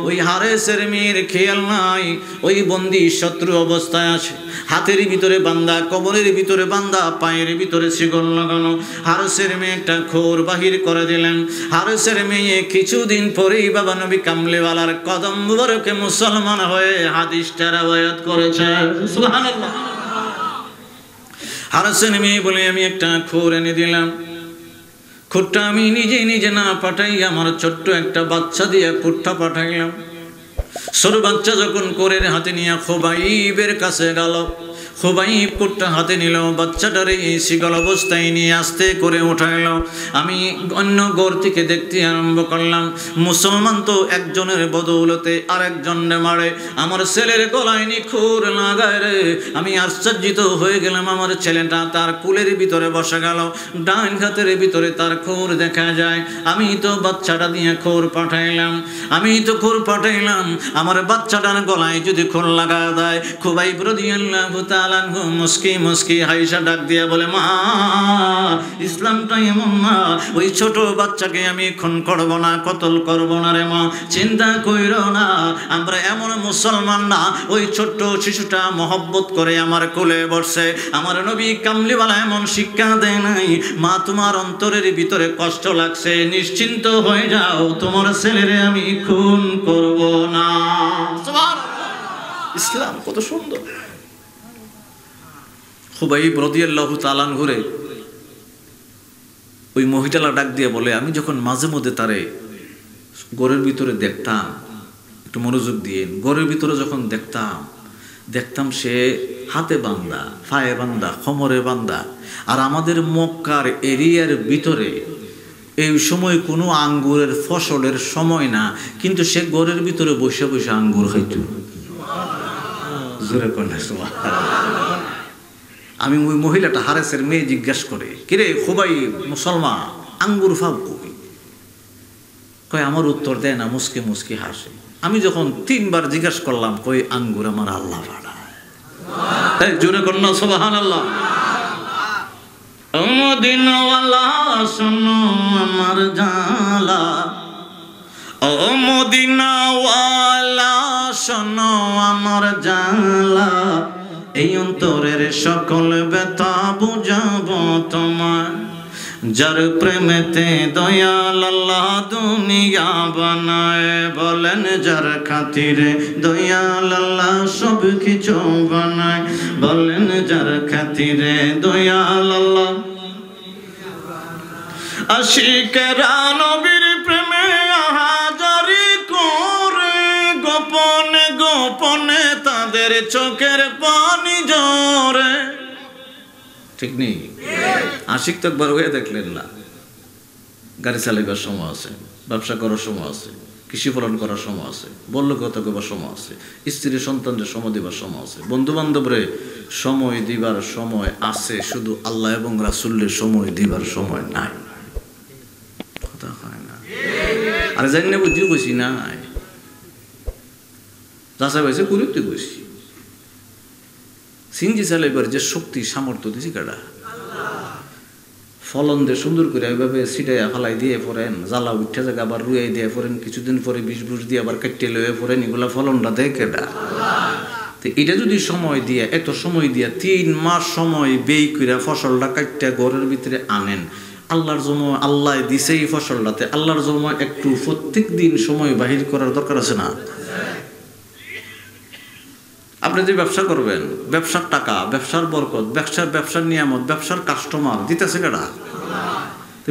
ওই হারেসের মেয়ের খেয়াল নাই, ওই বন্দি শত্রু অবস্থায় আছে, হাতের ভিতরে বান্দা, কবরের ভিতরে বান্দা, পায়ের ভিতরে শিকল লাগানো। হারেসের মেয়ে একটা খোর বাহির করে দিলেন। হারেসের মেয়ে কিছুদিন পরেই বাবা নবী কামলিওয়ালার কদম মুবারকে মুসলমান হয়ে হাদিসটা রওয়ায়াত করেছে। সুবহানাল্লাহ। হারেসের মেয়ে বলে আমি একটা খোর এনে দিলাম। খোরটা আমি নিজে না পাঠাই, আমার ছোট্ট একটা বাচ্চা দিয়ে খোরটা পাঠাইলাম। ছোট বাচ্চা যখন কোরের হাতে নিয়ে খুবাইবের কাছে গেল, খুবাইব কোরটা হাতে নিল, বাচ্চাটারে এই শিকল অবস্থায় নিয়ে আস্তে করে উঠাইল। আমি অন্য ঘর থেকে দেখতে আরম্ভ করলাম, মুসলমান তো একজনের বদৌলতে আরেকজনে মারে, আমার ছেলের গলায় নিখুর লাগায় রে। আমি আশ্চর্যিত হয়ে গেলাম। আমার ছেলেটা তার কুলের ভিতরে বসে গেল, ডান হাতের ভিতরে তার খোর দেখা যায়। আমি তো বাচ্চাটা দিয়ে খোর পাঠাইলাম, আমার বাচ্চাটার গলায় যদি খোর লাগা দেয়, খুবাইব রাদিয়াল্লাহু তাআলা মুস্কি মুস্কি হাইসা ডাক দিয়ে বলে, মা ইসলামটা এমন না, ওই ছোট বাচ্চাকে আমি খুন করব না, কতল করব না রে মা, চিন্তা কইরো না, আমরা এমন মুসলমান না। ওই ছোট্ট শিশুটা মহব্বত করে আমার কোলে বসে। আমার নবী কামলিওয়ালা এমন শিক্ষা দেয় নাই, মা তোমার অন্তরের ভিতরে কষ্ট লাগছে, নিশ্চিন্ত হয়ে যাও, তোমার ছেলেরে আমি খুন করব না। সুবহানাল্লাহ। ইসলাম কত সুন্দর। খুবাইব রাদিয়াল্লাহু তাআলা ঘুরে ওই মহিলাটা ডাক দিয়ে বলে, আমি যখন মাঝে মধ্যে তারে ঘরের ভিতরে দেখতাম, একটু মনোযোগ দিয়ে, ঘরের ভিতরে যখন দেখতাম সে হাতে বান্দা, পায়ে বান্দা, কোমরে বান্দা। আর আমাদের মক্কার এরিয়ার ভিতরে এই সময় কোনো আঙ্গুরের ফসলের সময় না, কিন্তু সে ঘরের ভিতরে বসে বসে আঙ্গুর খাইত। জোরে কন্যা সুবহানাল্লাহ। আমি ওই মহিলাটা হারেসের মেয়ে জিজ্ঞেস করে, কিরে খুবাইব মুসলমান, আঙ্গুর ফাও কবি? কয় আমার উত্তর দেয় না, মুসকে মুসকে হাসে। আমি যখন 3 বার জিজ্ঞাসা করলাম, কই আঙ্গুর আমার আল্লাহ পাঠায়। জোরে কন্যা সুবহানাল্লাহ। মদিনাওয়ালা শোনো আমার জালা, ও মদিনাওয়ালা শোনো আমার জালা, এই অন্তরের সকল ব্যথা বুঝাবো তোমার, যার প্রেমেতে দয়াল আল্লাহ দুনিয়া বানায়। বলেন যার খাতিরে দয়াল আল্লাহ সব কিছু বানায়, বলেন যার খাতিরে দয়াল আল্লাহ। আশিকেরা নবীর প্রেমে হাজারি করে, গোপনে গোপনে তাদের চোখের পানি ঝরে। ঠিক নেই? আশিক তো একবার হয়ে দেখলেন না, গাড়ি চালাইবার সময় আছে, ব্যবসা করার সময় আছে, কৃষি পালন করার সময় আছে, বল্যকতা করবার সময় আছে, স্ত্রী সন্তানদের সময় দিবার সময় আছে, বন্ধু বান্ধবরে সময় দিবার সময় আছে, শুধু আল্লাহ এবং রাসূলের সময় দিবার সময় নাই। কথা হয় না? আরে জানি না বুঝিও বসি নাই, যাচাই বাসে কুড়িতে বসি। সিনজি চালাইবার যে শক্তি সামর্থ্য দিছি কাটা, ফলন দিয়ে সুন্দর করে এইভাবে ছিটাইয়া ফালাই দিয়ে পড়েন, জ্বালা উঠে যাকে আবার রুয়াই দিয়ে পড়েন, কিছুদিন পরে বিষ দিয়ে আবার কাটিয়ে লয়ে পড়েন, এগুলা ফলনটা দেয় কেডা? তো এটা যদি সময় দিয়ে, এত সময় দিয়া 3 মাস সময় ব্যয় করে ফসলটা কাটিয়ে ঘরের ভিতরে আনেন, আল্লাহর জন্য আল্লাহ দিছে এই ফসলটাতে, আল্লাহর জন্য একটু প্রত্যেক দিন সময় বাহির করার দরকার আছে না? আপনি যে ব্যবসা করবেন, ব্যবসার টাকা, ব্যবসার বরকত, ব্যবসার নিয়ামত, ব্যবসার কাস্টমার দিতেছে কেডা?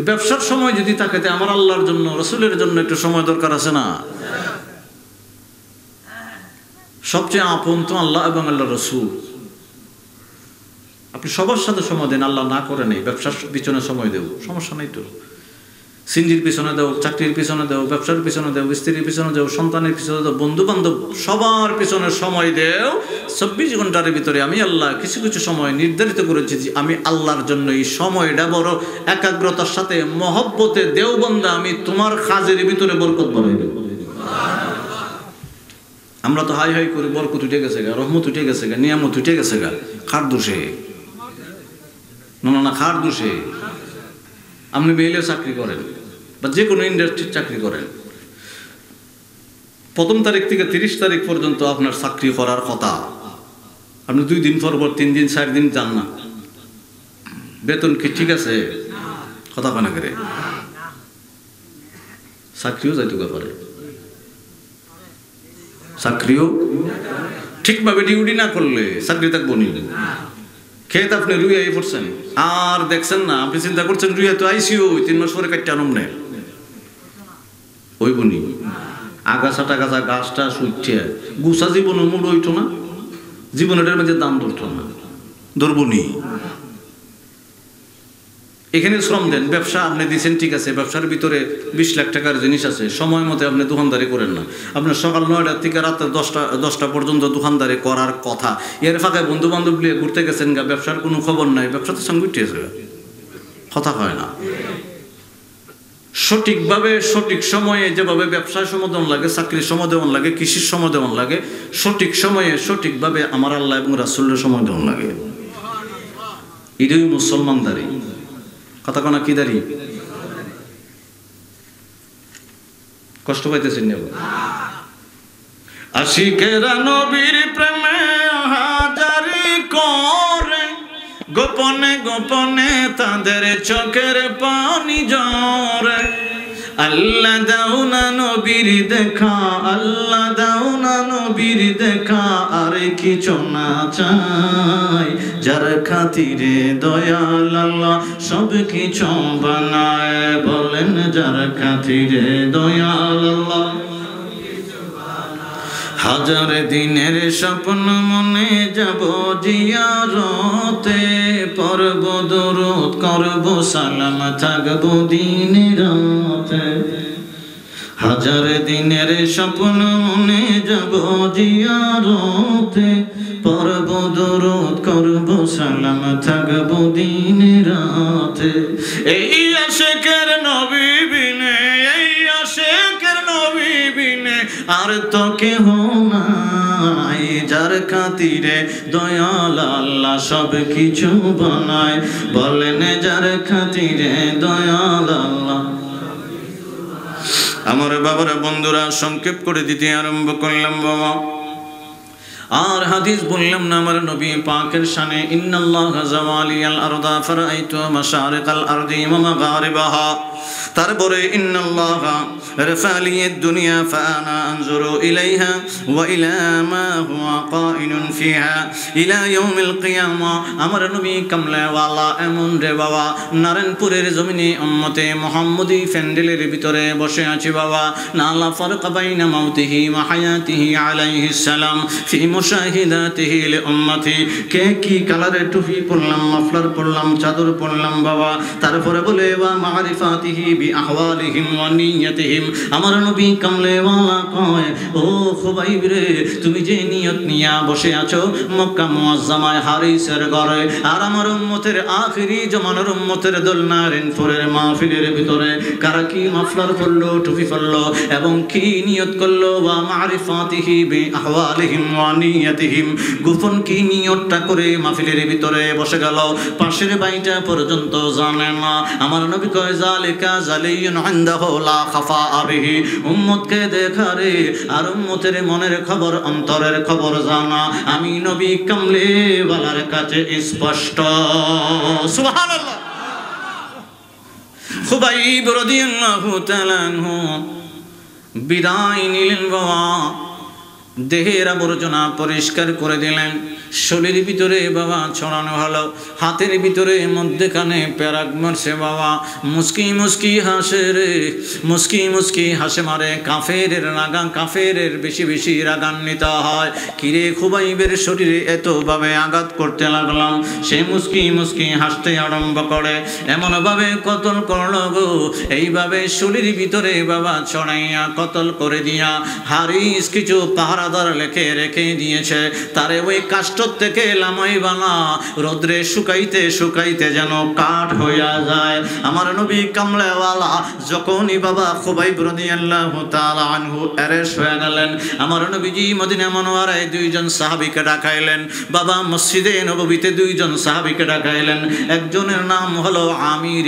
ব্যবসার সময় যদি থাকে, আমার আল্লাহর জন্য রাসূলের জন্য একটু সময় দরকার আছে না? সবচেয়ে আপন তো আল্লাহ এবং আল্লাহ রাসূল। আপনি সবার সাথে সময় দেন, আল্লাহ না করে নেই, ব্যবসার পিছনে সময় দেব, সমস্যা নেই তো। সিন্দির পিছনে দেও, চাকরির পিছনে দেও, ব্যবসার পিছনে দেও, স্ত্রীর পিছনে দেও, সন্তানের পিছনে দেও, বন্ধু বান্ধব সবার পিছনে সময় দেও। 24 ঘন্টার ভিতরে আমি আল্লাহ কিছু কিছু সময় নির্ধারিত করেছি যে আমি আল্লাহর জন্য এই সময়টা বড় একাগ্রতার সাথে মহব্বতে দেও বন্দা, আমি তোমার কাজের ভিতরে বরকত বাড়াই দেব। আমরা তো হাই হাই করে বরকত উঠে গেছে গা, রহমত উঠে গেছে গা, নিয়ামত উঠে গেছে গা, খার দোষে না খার দোষে। আপনি বেইলেও চাকরি করেন বা যে কোনো ইন্ডাস্ট্রির চাকরি করেন, 1 তারিখ থেকে 30 তারিখ পর্যন্ত আপনার চাকরি করার কথা, আপনি 2 দিন পর 3 দিন 4 দিন যান না, বেতন কি ঠিক আছে? কথা কানা করে চাকরিও যাইতে পারে, চাকরিও ঠিকভাবে ডিউটি না করলে চাকরি থাকবো নি। খেত আপনি রুইয়াই পড়ছেন আর দেখছেন না, আপনি চিন্তা করছেন রুইয়া তো আইসিও 3 মাস পরে কাটতে আনম নেই, ওই বনি আগাছা টাগাছা গাছটা সুইটে গুছা জীবনের মূল হইতো না, জীবনের মধ্যে দাম ধরতো না, ধরবনি। এখানে শ্রম দেন, ব্যবসা আপনি দিচ্ছেন ঠিক আছে, ব্যবসার ভিতরে 20 লাখ টাকার জিনিস আছে, সময় মতো আপনি দোকানদারি করেন না, আপনার সকাল 9টা থেকে রাত 10টা পর্যন্ত দোকানদারি করার কথা, এর ফাঁকে বন্ধু বান্ধব নিয়ে ঘুরতে গেছেন গা, ব্যবসার কোনো খবর নাই, ব্যবসা তো সঙ্গে উঠেছে, কথা হয় না। সঠিকভাবে সঠিক সময়ে যেভাবে ব্যবসায় সময় দেওয়ান লাগে, চাকরির সময় দেওয়ান লাগে, কৃষির সময় দেওয়ান লাগে, সঠিক সময়ে সঠিকভাবে আমার আল্লাহ এবং রাসূলের সময় দেওয়ান লাগে। এটাই মুসলমানদারি, কথা কোনা কি দাঁড়ি? কষ্ট পাইতেছেন না? আশিকেরা নবীর প্রেমে হাজারি করে, গোপনে গোপনে তাদের চোখের পানি ঝরে। আল্লাহ দাও না নবীর দেখা, আল্লাহ দাও না নবীর দেখা, আর কিছু না চাই, যার খাতিরে দয়াল আল্লাহ সব কিছু বানায়। বলেন যার খাতিরে দয়াল আল্লাহ। হাজার দিনের স্বপ্ন মনে যাব জিয়ারতে, পরব দরুদ করব সালাম থাকব দিন রাতে। হাজার দিনের স্বপ্ন মনে যাব জিয়ারতে, পরব দরুদ করব সালাম থাকব দিন রাতে। এই আশিকের নবী বিনে, এই আশিকের নবী বিনে আর তো কেহ নাই, যার খাতিরে দয়াল আল্লাহ সব কিছু বানায়। বলেন যার খাতিরে দয়াল আল্লাহ। আমার বাবার বন্ধুরা, সংক্ষেপ করে দিতে আরম্ভ করলাম বাবা, আর হাদিস বললাম না আমার নবী পাকের শানে, ইন্নাল্লাহা জাওয়ালিয়াল আরদা ফারাআইতু মাশারিকাল আরদি ওয়া মাগারিবাহা। তারপরে ইন্নাল্লাহা রাফালিয়াদ দুনিয়া ফাআনা আনজুরু ইলাইহা ওয়া ইলা মা হুয়া কাইনুন ফিহা ইলা ইয়াউমিল কিয়ামা। আমার নবী কামলাওয়ালা এমন রে বাবা, নারায়ণপুরের জমিনে উম্মতে মুহাম্মদী ফ্যান্ডেলের ভিতরে বসে আছি বাবা। নালা ফারক বাইনা মাউতিহি ওয়া হায়াতিহি আলাইহিস সালাম ফি মুশাহিদাতিহি লি উম্মতি। কে কি কালারের টুপি পরলাম, মাফলার পরলাম, চাদর পরলাম বাবা। তারপরে বলে ওয়া মারিফাতিহি বি আহওয়ালিহিম ওয়া নিয়াতিহিম। আমার নবী কামলেওয়ালা কয়, ও খুবাইব রে, তুমি যে নিয়ত নিয়া বসে আছো মক্কা মুআজ্জামায় হারিসের ঘরে, আর আমার উম্মতের আখিরি জামানার উম্মতের দল নারায়ণপুরের মাহফিলের ভিতরে কারা কি মাফলার পরলো, টুপি পরলো এবং কি নিয়ত করলো, ওয়া মারিফাতিহি বি আহওয়ালিহিম ওয়া নিয়াতিহিম, গোপন কি নিয়তটা করে মাহফিলের ভিতরে বসে গেল, পাশের বাড়িটা পর্যন্ত জানে না। আমার নবী কয়, যালিকা জালিয়ুন ইনদাহু লা খাফা বিহি। উম্মতকে দেখা রে, আর উম্মতের মনের খবর, অন্তরের খবর জানা আমি নবী কামলেওয়ালার কাছে স্পষ্ট। সুবহানাল্লাহ। খুবাইব রাদিয়াল্লাহু তাআলা আনহু বিদায় নিলেন বাবা, দেহের আবর্জনা পরিষ্কার করে দিলেন, শরীর ভিতরে বাবা ছড়ানো হলো, হাতের ভিতরে মধ্যেখানে প্যারাক মারছে বাবা, মুস্কি মুস্কি হাসে রে, মুস্কি মুস্কি হাসে মারে। কাফেরের রাগা, কাফেরের বেশি বেশি রাগান্বিত হয়। কিরে খুবাইবের শরীরে এতভাবে আঘাত করতে লাগলাম, সে মুস্কি মুস্কি হাসতে আরম্ভ করে। এমনভাবে কতল করলো গো, এইভাবে শরীর ভিতরে বাবা ছড়াইয়া কতল করে দিয়া হারিস কিছু পাহারা পাহারাদার লেখে রেখে দিয়েছে, তারে ওই কাষ্ঠ থেকে লামাই বানা রোদ্রে শুকাইতে শুকাইতে যেন কাঠ হইয়া যায়। আমার নবী কামলেওয়ালা যখনই বাবা খুবাইব রাদিয়াল্লাহু তাআলা আনহু অ্যারেস্ট হয়ে গেলেন, আমার নবীজি মদিনা মুনাওয়ারায় দুইজন সাহাবীকে ডাকাইলেন। বাবা মসজিদে নববীতে দুইজন সাহাবীকে ডাকাইলেন। একজনের নাম হলো আমির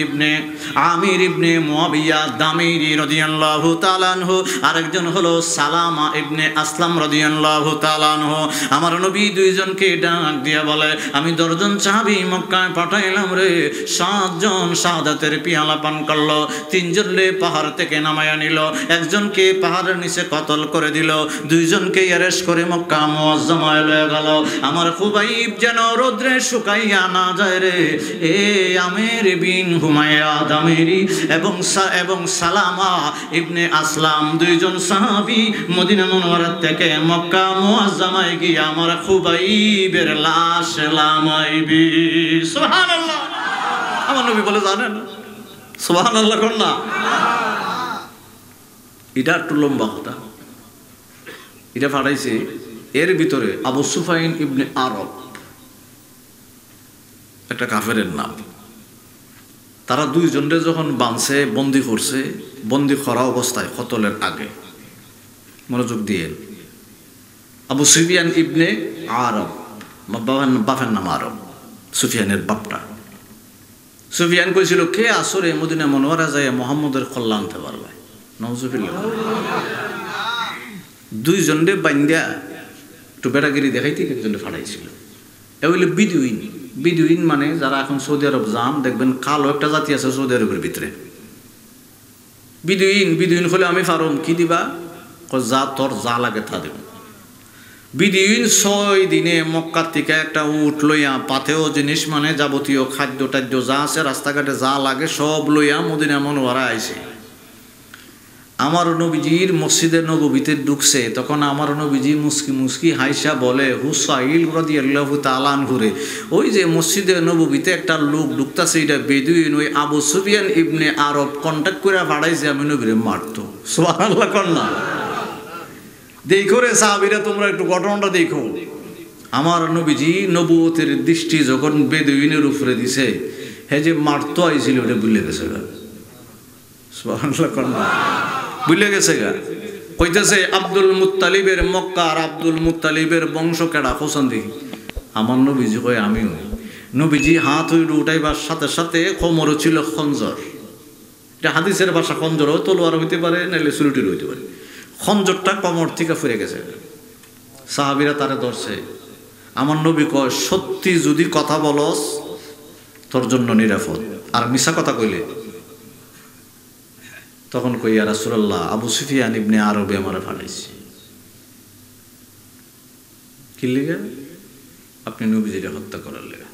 ইবনে মুয়াবিয়া দামিরি রাদিয়াল্লাহু তাআলা আনহু, আরেকজন হলো সালামা ইবনে আসলাম রাদিয়াল্লাহু তাআলা আনহু। আমার নবী দুইজনকে ডাক দিয়া বলে, আমি 10 জন সাহাবী মক্কায় পাঠাইলাম রে, 7 জন শাহাদাতের পিয়ালা পান করলো, 3 জন রে পাহাড় থেকে নামায়া নিল, একজনকে পাহাড়ের নিচে কতল করে দিল, 2 জনকে অ্যারেস্ট করে মক্কা মুআজ্জামায় লয়ে গেল। আমার খুবাইব যেন রোদ্রে শুকাইয়া না যায় রে। এ আমির বিন হুমায়া দামিরি এবং সালামা ইবনে আসলাম 2 জন সাহাবী মদিনা মুনাওয়ারা থেকে মক্কা মুআজ্জামায় গিয়ে আমার খুবাইবের লাশ লামাইবি। সুবহানাল্লাহ। আমার নবী বলে জানেন সুবহানাল্লাহ কোন না, এটা একটু লম্বা কথা, এটা ফাটাইছে এর ভিতরে আবু সুফাইন ইবনে আরব, একটা কাফেরের নাম। তারা 2 জনরে যখন বাঁধছে, বন্দি করছে, বন্দি করা অবস্থায় কতলের আগে, মনোযোগ দিয়ে, আবু সুফিয়ান ইবনে আরব, বাপের নাম আরব, সুফিয়ানের বাপটা। সুফিয়ান কইছিল, কে আসরে মদিনা মুনাওয়ারা যায় মুহাম্মদের কল্যাণ আনতে পারবে? নাউজুবিল্লাহ। 2 জনরে বান্দিয়া একটু বেড়াগিরি দেখাইতে একজনে ফাটাইছিল। এ হইলে বিদুইন মানে যারা এখন সৌদি আরব যান দেখবেন কালো একটা জাতি আছে সৌদি আরবের ভিতরে, বিদুইন হলে আমি পারুম কি দিবা, যা তোর যা লাগে তা দেব। বিদুইন 6 দিনে মক্কা থেকে একটা উট লইয়া, পাথেও জিনিস মানে যাবতীয় খাদ্য টাদ্য যা আছে রাস্তাঘাটে যা লাগে সব লইয়া মদিনা মুনাওয়ারা আইছে। আমার নবীজির মসজিদে নববীতে ঢুকছে, তখন আমার নবীজি মুস্কি হাইসা বলে, হুসাইল রাদিয়াল্লাহু তাআলা আনহু রে, ওই যে মসজিদে নববীতে একটা লোক ঢুকতাছে, এটা বেদুইন, ওই আবু সুফিয়ান ইবনে আরব কন্টাক্ট করে ফাড়াইছে আমি নবীরে মারতো। সুবহানাল্লাহ কোন না। দেখো রে সাহাবীরা, তোমরা একটু ঘটনাটা দেখো। আমার নবীজি নবুয়তের দৃষ্টি যখন বেদুইনের উপরে দিছে, হে যে মারতো আইছিল ওটা ভুলে গেছে গা। সুবহানাল্লাহ কোন না, ভুলে গেছে গা। কইতেছে আব্দুল মুত্তালিবের মক্কার আব্দুল মুত্তালিবের বংশ কেডা হোসেন দেখি। আমার নবীজি কয় আমিও। নবীজি হাত উঠাইবার সাথে সাথে কোমরে ছিল খঞ্জর, এটা হাদিসের ভাষা, খঞ্জরও তলোয়ার হইতে পারে, নাইলে সুলুটির হইতে পারে। খঞ্জরটা কোমর থেকে ফিরে গেছে। সাহাবীরা তারে ধরছে। আমার নবী কয়, সত্যি যদি কথা বলস তোর জন্য নিরাপদ, আর মিছা কথা কইলে। তখন কই, ইয়া রাসূলুল্লাহ, আবু সুফিয়ান ইবনে আরবে আমারে ফাটাইছে। কি লিগা? আপনি নবীজিকে হত্যা করার লেগা।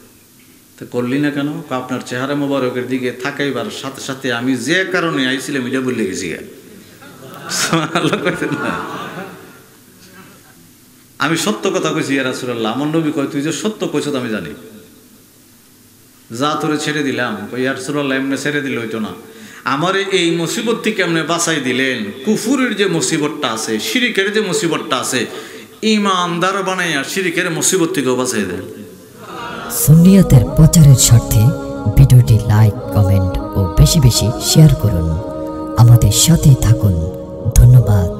তা করলি না কেন? আপনার চেহারা মোবারকের দিকে থাকাইবার সাথে সাথে আমি যে কারণে আইছিলাম এটা বলে গেছি গা। আমি সত্য কথা কইছি ইয়া রাসূলুল্লাহ। আমার নবী কয়, তুই যে সত্য কইছ আমি জানি, যা তোরে ছেড়ে দিলাম। কই, ইয়া রাসূলুল্লাহ, এমনি ছেড়ে দিলে হইতো না, আমার এই মুসিবত থেকে এমনি বাঁচাই দিলেন। কুফুরের যে মুসিবতটা আছে, শিরিকের যে মুসিবতটা আছে, ইমানদার বানাইয়া শিরিকের মুসিবত থেকেও বাঁচাই দেন। সুন্নিয়তের প্রচারের স্বার্থে ভিডিওটি লাইক, কমেন্ট ও বেশি বেশি শেয়ার করুন। আমাদের সাথে থাকুন। ধন্যবাদ।